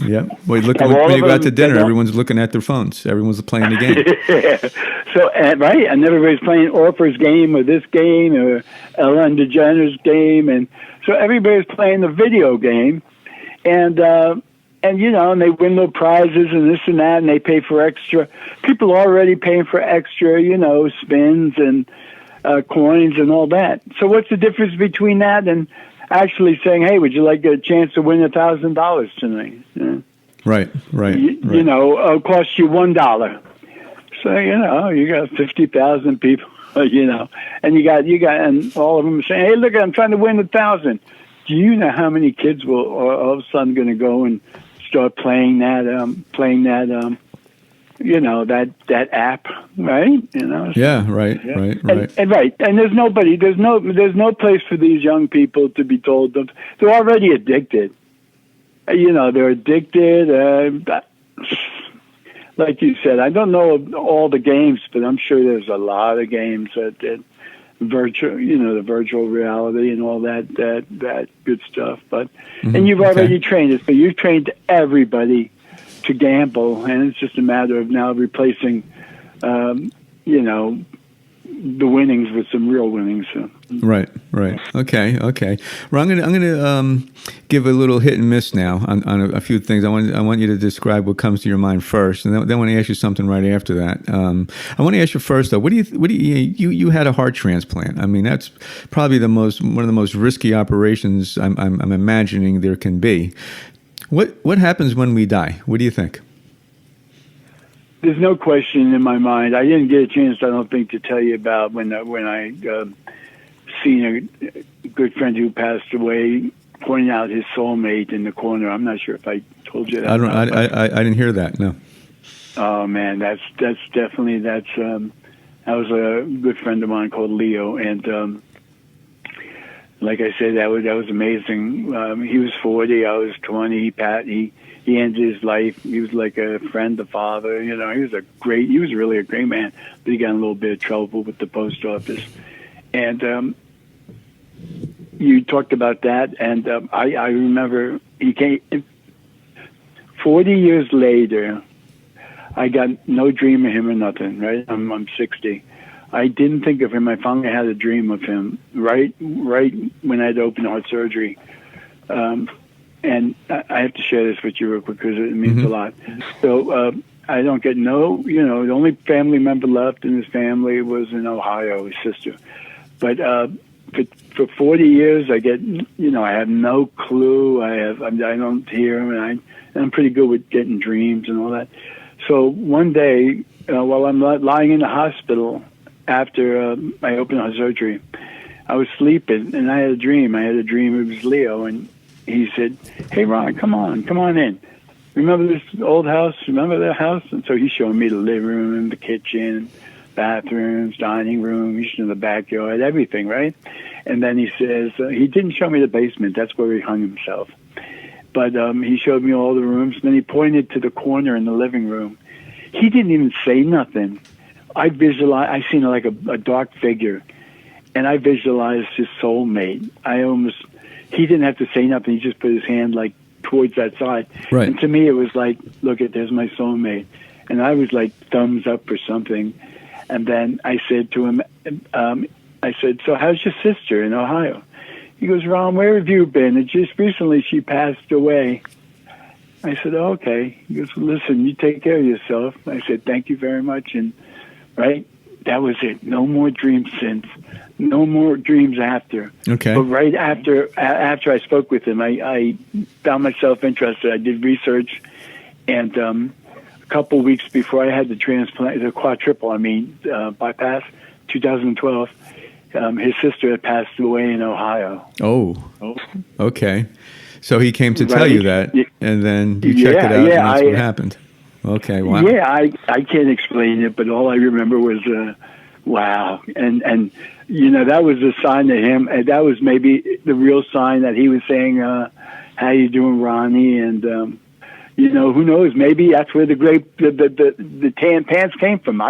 yeah. Well, look, when you go out to dinner, everyone's looking at their phones. Everyone's playing the game. So, right, and everybody's playing Orpher's game or this game or Ellen DeGeneres game, and so everybody's playing the video game, and they win little prizes and this and that, and they pay for extra. People are already paying for extra, spins and coins and all that. So what's the difference between that and actually saying, hey, would you like a chance to win $1,000 tonight? Right. It'll cost you $1. So, you got 50,000 people, and you got, and all of them are saying, hey, look, I'm trying to win 1,000. Do you know how many kids are all of a sudden going to go and start playing that that app, right? Yeah, right. And there's no place for these young people to be told them they're already addicted. They're addicted. Like you said, I don't know all the games, but I'm sure there's a lot of games that virtual, the virtual reality and all that good stuff. But and you've already trained us, but you've trained everybody to gamble, and it's just a matter of now replacing, the winnings with some real winnings. So. Right. Okay. Well, I'm gonna give a little hit and miss now on a few things. I want you to describe what comes to your mind first, and then I want to ask you something right after that. I want to ask you first, though. What do you had a heart transplant? I mean, that's probably one of the most risky operations I'm imagining there can be. What happens when we die? What do you think? There's no question in my mind. I didn't get a chance, I don't think, to tell you about when I seen a good friend who passed away pointing out his soulmate in the corner. I'm not sure if I told you that. I didn't hear that. No. Oh man, that was a good friend of mine called Leo, and like I said, that was amazing. He was 40, I was 20. He ended his life. He was like a friend, a father. He was really a great man. But he got in a little bit of trouble with the post office. And you talked about that, and I remember he came 40 years later. I got no dream of him or nothing, right? I'm 60. I didn't think of him. I finally had a dream of him right when I had open heart surgery. And I have to share this with you real quick because it means a lot. So I don't get the only family member left in his family was in Ohio, his sister. But for 40 years, I have no clue. I don't hear him, and I'm pretty good with getting dreams and all that. So one day, while I'm lying in the hospital after my open heart surgery, I was sleeping, and I had a dream. It was Leo, and he said, "Hey, Ron, come on in. Remember this old house? Remember that house?" And so he showed me the living room, the kitchen, bathrooms, dining room, the backyard, everything, right? And then he says, he didn't show me the basement. That's where he hung himself. But he showed me all the rooms. And then he pointed to the corner in the living room. He didn't even say nothing. I seen like a dark figure. And I visualized his soulmate. He didn't have to say nothing. He just put his hand like towards that side. Right. And to me, it was like, look, there's my soulmate. And I was like thumbs up or something. And then I said to him, so how's your sister in Ohio? He goes, Ron, where have you been? And just recently she passed away. I said, okay. He goes, listen, you take care of yourself. I said, thank you very much. And right, that was it. No more dreams since. No more dreams after. Okay. But right after I spoke with him, I found myself interested. I did research, and a couple of weeks before I had the transplant, the quadruple, bypass, 2012, his sister had passed away in Ohio. Oh. Okay. So he came to tell you that, and then you checked it out, and that's what happened. Okay, wow. Yeah, I can't explain it, but all I remember was, wow. And that was a sign to him. And that was maybe the real sign that he was saying, how you doing, Ronnie? And, who knows? Maybe that's where the tan pants came from.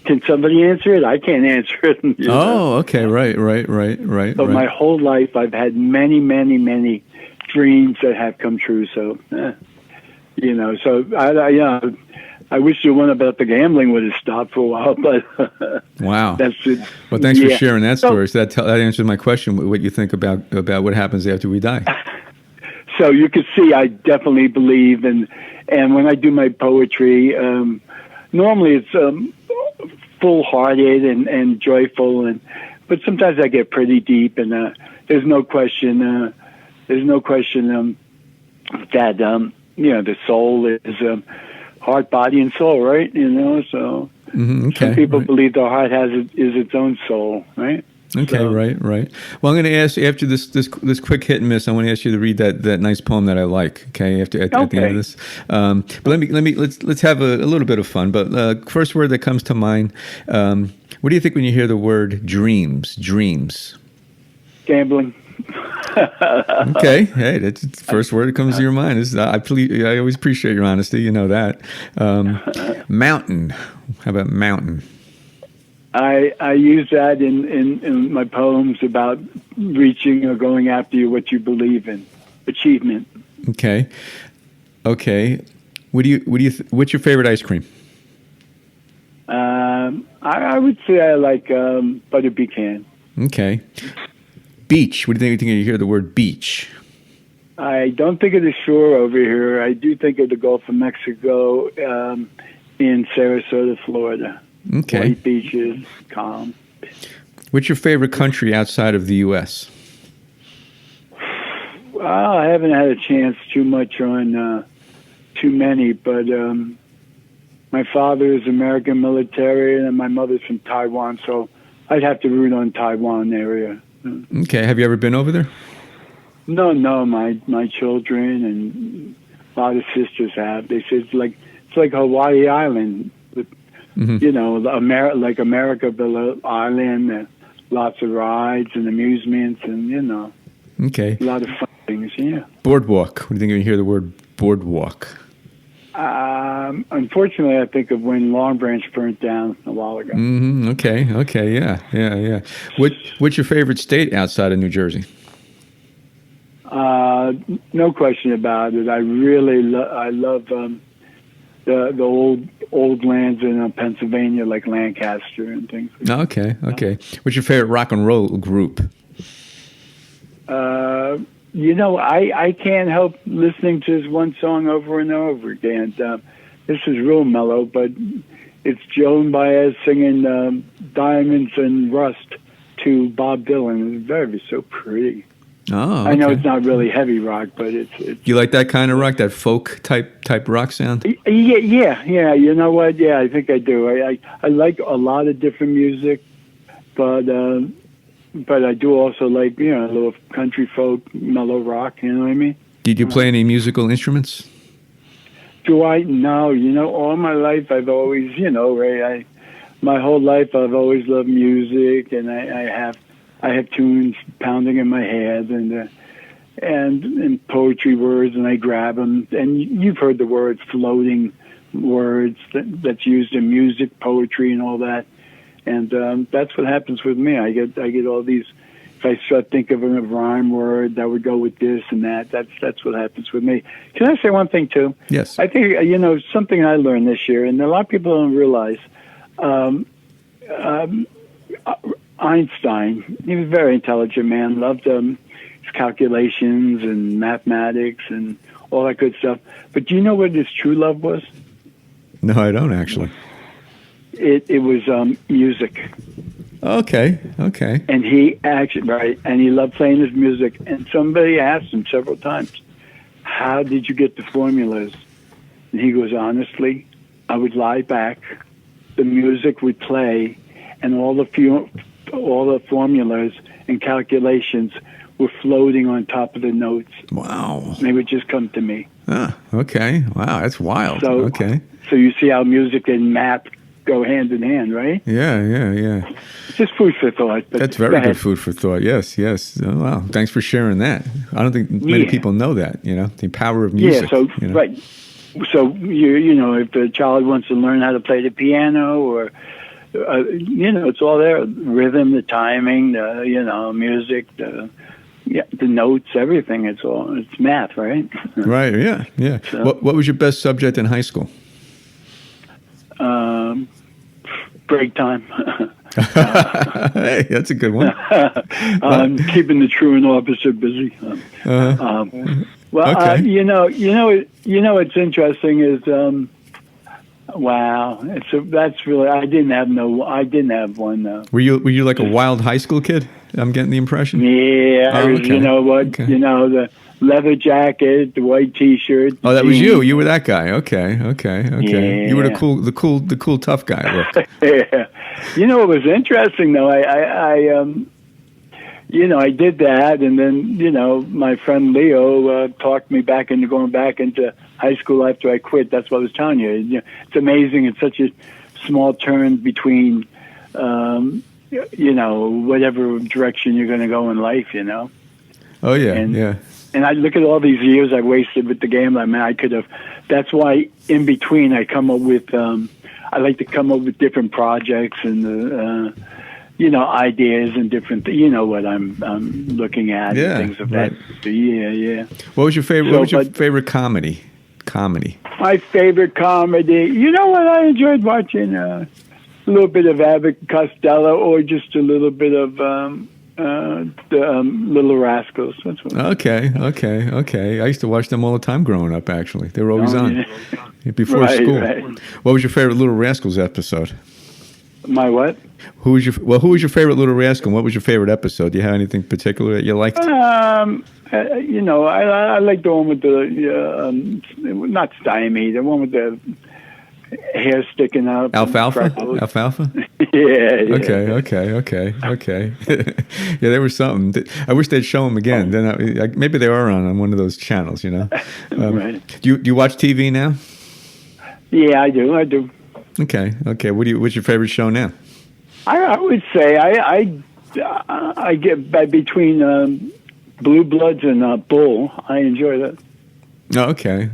Can somebody answer it? I can't answer it. Okay, right. But my whole life, I've had many, many, many dreams that have come true. So, so I wish the one about the gambling would have stopped for a while, but wow, that's it. Well, thanks for sharing that story. So that answers my question. What you think about what happens after we die? So you could see, I definitely believe, and when I do my poetry, normally it's full-hearted and joyful, but sometimes I get pretty deep, and there's no question that the soul is heart, body, and soul, right? So some people believe the heart is its own soul, right? Okay, so. Right. Well, I'm going to ask you after this quick hit and miss. I want to ask you to read that nice poem that I like. Okay, at the end of this. But let's have a little bit of fun. But first word that comes to mind. What do you think when you hear the word dreams? Dreams. Gambling. Okay, hey, that's the first word that comes to your mind. I always appreciate your honesty. You know that. Mountain. How about mountain? I use that in my poems about reaching or going after what you believe in, achievement. Okay. What's your favorite ice cream? I would say I like butter pecan. Okay. Beach. What do you think when you hear the word beach? I don't think of the shore over here. I do think of the Gulf of Mexico in Sarasota, Florida. Okay. White beaches, calm. What's your favorite country outside of the U.S.? Well, I haven't had a chance too much on too many, but my father is American military, and my mother's from Taiwan, so I'd have to root on Taiwan area. Okay. Have you ever been over there? No. My children and a lot of sisters have. They say it's like Hawaii Island. Like America Below Island, lots of rides and amusements, and okay, a lot of fun things. Yeah. Boardwalk. What do you think when you hear the word boardwalk? Unfortunately, I think of when Long Branch burnt down a while ago. Okay. Yeah. What's your favorite state outside of New Jersey? No question about it. I really I love the old lands in Pennsylvania, like Lancaster and things. Okay. What's your favorite rock and roll group? I can't help listening to this one song over and over again. This is real mellow, but it's Joan Baez singing Diamonds and Rust to Bob Dylan. It's very, so pretty. Oh, okay. I know it's not really heavy rock, but it's You like that kind of rock, that folk type rock sound? Yeah. You know what? Yeah, I think I do. I like a lot of different music, but I do also like a little country folk, mellow rock. You know what I mean? Did you play any musical instruments? Do I? No. All my life I've always, Ray. My whole life I've always loved music, and I have tunes pounding in my head, and poetry words, and I grab them. And you've heard the word floating words that's used in music, poetry, and all that. And that's what happens with me. I get all these. If I start thinking of a rhyme word that would go with this and that, that's what happens with me. Can I say one thing too? Yes. I think something I learned this year, and a lot of people don't realize. Einstein, he was a very intelligent man, loved his calculations and mathematics and all that good stuff. But do you know what his true love was? No, I don't actually. It was music. Okay. And he and he loved playing his music. And somebody asked him several times, how did you get the formulas? And he goes, honestly, I would lie back, the music would play, and all the formulas and calculations were floating on top of the notes. Wow. They would just come to me. Okay. Wow, that's wild. So, okay. So you see how music and math go hand in hand, right? Yeah. Just food for thought. But that's very good food for thought. Yes. Oh, wow. Thanks for sharing that. I don't think many people know that, the power of music. Yeah, so, right. So, if a child wants to learn how to play the piano or it's all there. Rhythm, the timing, the music, the notes, everything. It's math, right? Right. Yeah. So, what was your best subject in high school? Break time. Hey, that's a good one. Keeping the truant officer busy. Okay. What's interesting is. Wow, that's really. I didn't have one. Were you like a wild high school kid? I'm getting the impression. Yeah, I was. Okay. You know what? Okay. The leather jacket, the white T-shirt. Oh, that was you. You were that guy. Okay. Yeah. You were the cool tough guy. Look. Yeah. What was interesting though? I did that, and then my friend Leo talked me back into going back into high school after I quit. That's what I was telling you. It's amazing. It's such a small turn between, whatever direction you're going to go in life. Oh yeah, And I look at all these years I wasted with the game. I could have. That's why in between I come up with. I like to come up with different projects and. Ideas and different. What I'm looking at. Yeah, and things of right. that. So, yeah. What was your favorite? What was your favorite comedy? My favorite comedy. You know what? I enjoyed watching a little bit of Abbott Costello, or just a little bit of the Little Rascals. That's what. Okay. I used to watch them all the time growing up. Actually, they were always on before Right, school. right. What was your favorite Little Rascals episode? My what? Who was your favorite Little Rascal? And what was your favorite episode? Do you have anything particular that you liked? I like the one with the not stymie, the one with the hair sticking out. Alfalfa. Yeah. Okay. Yeah, there was something. I wish they'd show them again. Then maybe they are on one of those channels. Right. Do you watch TV now? Yeah, I do. Okay. What's your favorite show now? I would say I get between Blue Bloods and Bull. I enjoy that. Oh, okay.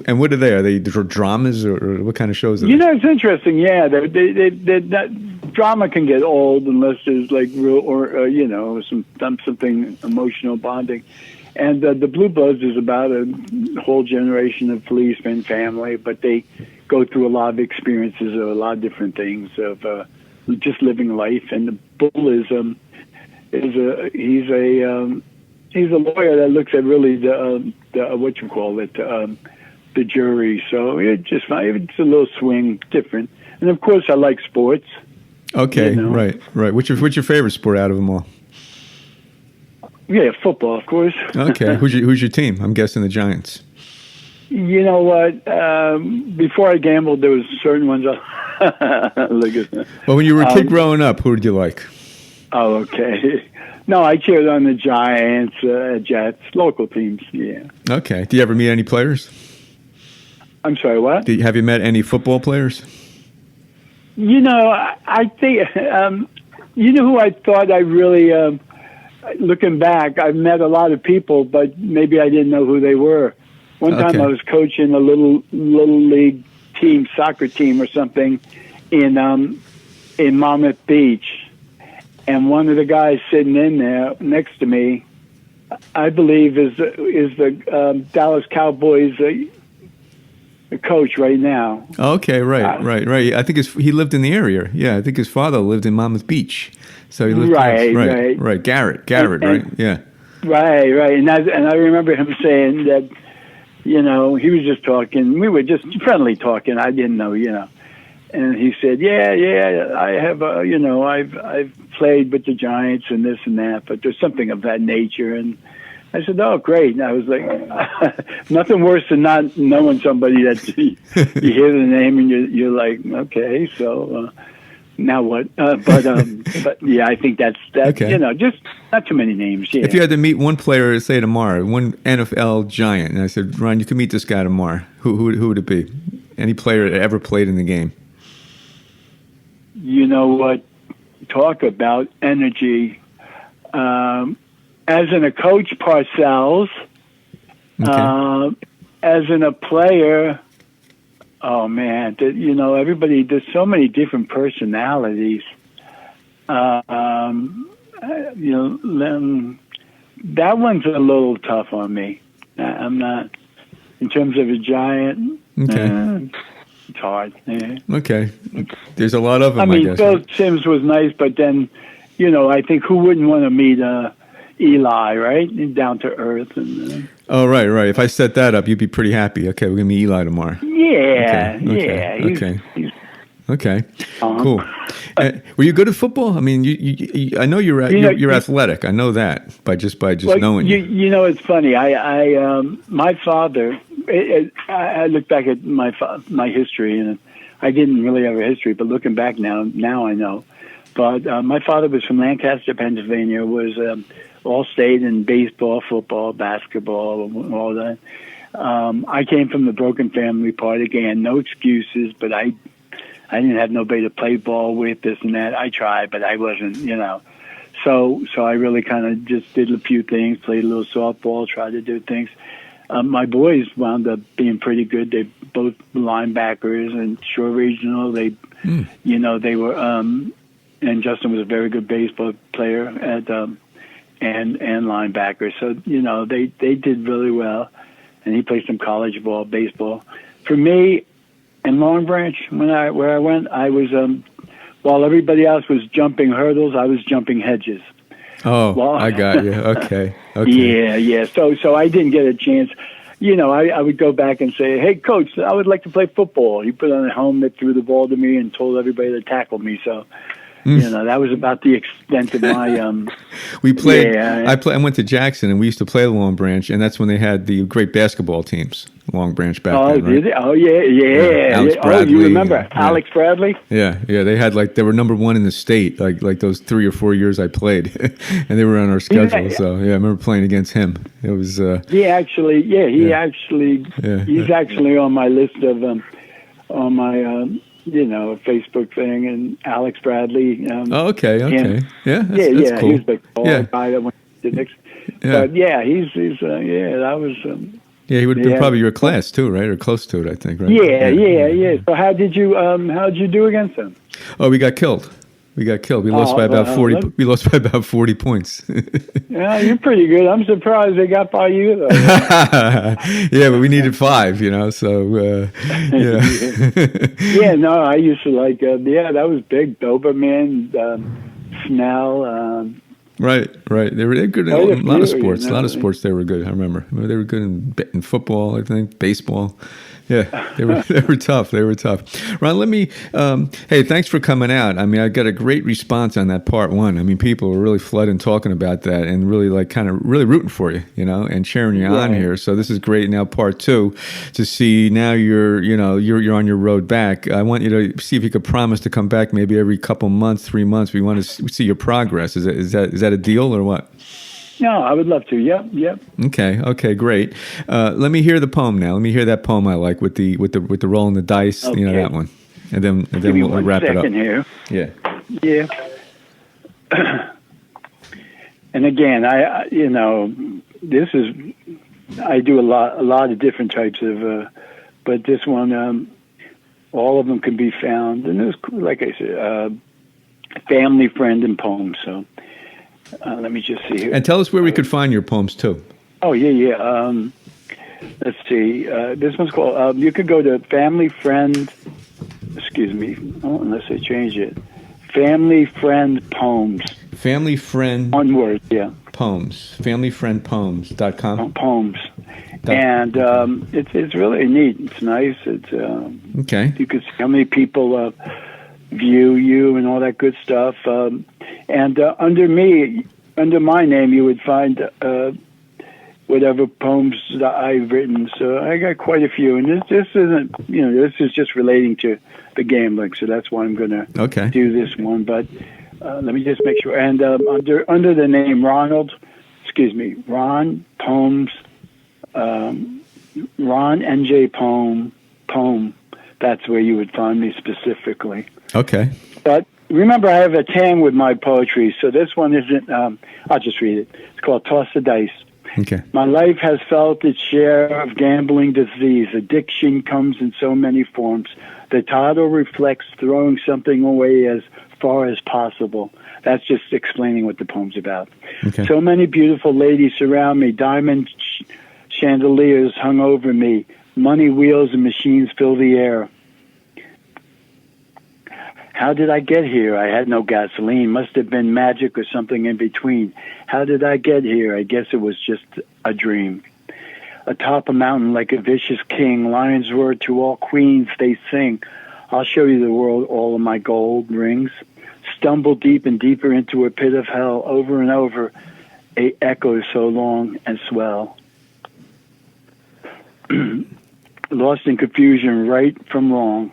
And what are they? Are they dramas or what kind of shows are they? It's interesting. Yeah, that drama can get old unless there's like real or something emotional bonding. And the Blue Bloods is about a whole generation of policemen, family, but they go through a lot of experiences of a lot of different things of just living life. And the Bull is he's a lawyer that looks at really the what you call it, the jury. So it's a little swing different. And of course, I like sports. Okay, right. What's your favorite sport out of them all? Yeah, football, of course. Okay, who's your team? I'm guessing the Giants. You know what? Before I gambled, there was certain ones. Look at that. Well, when you were a kid growing up, who did you like? Oh, okay. No, I cheered on the Giants, Jets, local teams. Yeah. Okay. Do you ever meet any players? I'm sorry, what? Have you met any football players? You know, I think you know who I thought I really. Looking back, I've met a lot of people, but maybe I didn't know who they were. One time I was coaching a little league team, soccer team or something in Monmouth Beach. And one of the guys sitting in there next to me, I believe is the Dallas Cowboys coach right now. Okay, right. I think he lived in the area. Yeah, I think his father lived in Monmouth Beach. So he lived right. Garrett, right? Yeah. Right. And I remember him saying that, you know, he was just talking. We were just friendly talking. I didn't know, you know. And he said, yeah, I have, you know, I've played with the Giants and this and that, but there's something of that nature. And I said, oh, great. And I was like, nothing worse than not knowing somebody that you hear the name and you're like, okay, so now what? But yeah, I think that's okay. You know, just not too many names. Yeah. If you had to meet one player, say tomorrow, one NFL Giant, and I said, Ron, you can meet this guy tomorrow, who would it be? Any player that ever played in the game? You know what? Talk about energy. As in a coach, Parcells. Okay. As in a player, oh man, you know, everybody. There's so many different personalities. You know, that one's a little tough on me. I'm not in terms of a Giant. Okay. It's hard. Yeah. Okay. There's a lot of them. I mean, guess. Bill Sims was nice, but then, you know, I think who wouldn't want to meet Eli, right? Down to earth. And oh, right. If I set that up, you'd be pretty happy. Okay, we're gonna meet Eli tomorrow. Yeah. Okay. Cool. Were you good at football? I mean, I know you're athletic. I know that by just knowing you. You know, it's funny. My father. I look back at my history, and I didn't really have a history, but looking back now I know. But my father was from Lancaster, Pennsylvania. Was all-state in baseball, football, basketball, all that. I came from the broken family part again. No excuses, but I didn't have nobody to play ball with, this and that. I tried, but I wasn't, you know. So I really kind of just did a few things, played a little softball, tried to do things. My boys wound up being pretty good. They both linebackers and Shore Regional. They, you know, they were, and Justin was a very good baseball player at, and linebacker. So, you know, they did really well. And he played some college ball, baseball. For me, in Long Branch, where I went, I was, while everybody else was jumping hurdles, I was jumping hedges. Oh, well, I got you. Okay. Yeah. So I didn't get a chance. You know, I would go back and say, hey, coach, I would like to play football. He put on a helmet, threw the ball to me, and told everybody to tackle me. So, you know, that was about the extent of my. We played. Yeah. I went to Jackson, and we used to play Long Branch, and that's when they had the great basketball teams. Long Branch back then. Did they? Oh, yeah. Alex Bradley, you remember Alex Bradley? Yeah. They had they were number one in the state, like those 3 or 4 years I played, and they were on our schedule. Yeah. So I remember playing against him. It was. He's actually on my list of on my. You know, Facebook thing, and Alex Bradley. Okay. That's cool. He's the guy that went to Knicks. Yeah. But that was. He would have been probably your class too, right, or close to it, I think, right? Yeah. So how'd you do against him? Oh, we got killed. We got killed. We lost by about 40. We lost by about 40 points. Yeah, you're pretty good. I'm surprised they got by you though. Yeah, but we needed 5, So yeah. Yeah, no, I used to like. That was big. Doberman, Snell. Right. They were good in a lot of sports. A lot of sports they were good. I remember they were good in football. I think baseball. Yeah, they were tough. They were tough. Ron, let me. Hey, thanks for coming out. I mean, I got a great response on that part 1. I mean, people were really flooding talking about that and really really rooting for you, and cheering you on here. So this is great. Now part 2 to see now you're on your road back. I want you to see if you could promise to come back maybe every couple months, 3 months. We want to see your progress. Is that a deal or what? No, I would love to. Yep. Okay, great. Let me hear the poem now. Let me hear that poem I like with the rolling the dice. Okay. That one, and then we'll wrap it up. Here. Yeah. And again, I this is I do a lot of different types of, but this one, all of them can be found, and it's like I said, family, friend, and poems. So. Let me just see here. And tell us where we could find your poems, too. Oh, yeah. Let's see. This one's called, you could go to Family Friend, unless I change it. Family Friend Poems. Family Friend. One word, yeah. Poems. FamilyFriendPoems.com. Poems. And it's really neat. It's nice. It's okay. You could see how many people view you and all that good stuff. And under my name, you would find whatever poems that I've written. So I got quite a few. And this isn't, this is just relating to the gambling. So that's why I'm going to do this one. But let me just make sure. And under the name Ron Poems, Ron NJ Poem. That's where you would find me specifically. Okay. But remember, I have a tang with my poetry, so this one isn't. I'll just read it. It's called Toss the Dice. Okay. My life has felt its share of gambling disease. Addiction comes in so many forms. The title reflects throwing something away as far as possible. That's just explaining what the poem's about. Okay. So many beautiful ladies surround me. Diamond chandeliers hung over me. Money wheels and machines fill the air. How did I get here? I had no gasoline. Must have been magic or something in between. How did I get here? I guess it was just a dream. Atop a mountain like a vicious king, lions roar to all queens they sing. I'll show you the world, all of my gold rings. Stumble deep and deeper into a pit of hell, over and over, a echo so long and swell. Lost in confusion, right from wrong.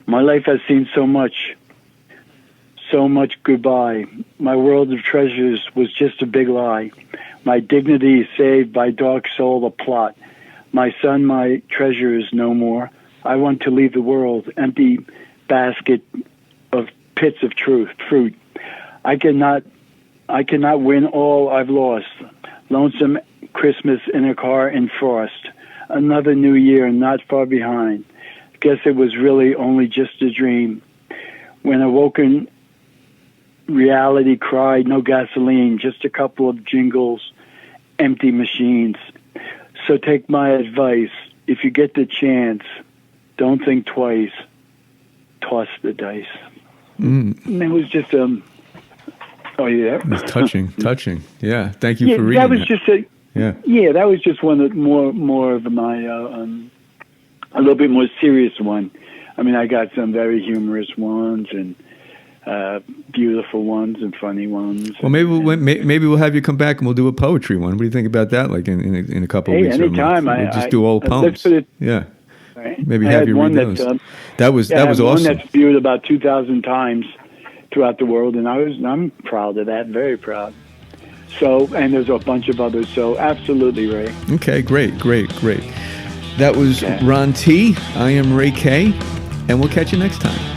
My life has seen so much goodbye. My world of treasures was just a big lie. My dignity is saved by dark soul, a plot. My son, my treasure is no more. I want to leave the world, empty basket of pits of fruit. I cannot win all I've lost. Lonesome Christmas in a car in frost. Another new year not far behind. Guess it was really only just a dream. When awoken, reality cried, no gasoline, just a couple of jingles, empty machines. So take my advice. If you get the chance, don't think twice. Toss the dice. And it was just oh yeah, it's touching. Yeah, thank you for reading. That was just that was just one of more of my a little bit more serious one. I mean, I got some very humorous ones and beautiful ones and funny ones. Well, maybe we'll have you come back and we'll do a poetry one. What do you think about that? Like in a couple of weeks. Anytime. We'll just do old poems. Yeah. Right. Maybe have you read those. That was awesome. One that's viewed about 2,000 times throughout the world, and I'm proud of that. Very proud. So, and there's a bunch of others. So, absolutely, Ray. Okay, great. That was Ron T. I am Ray K. And we'll catch you next time.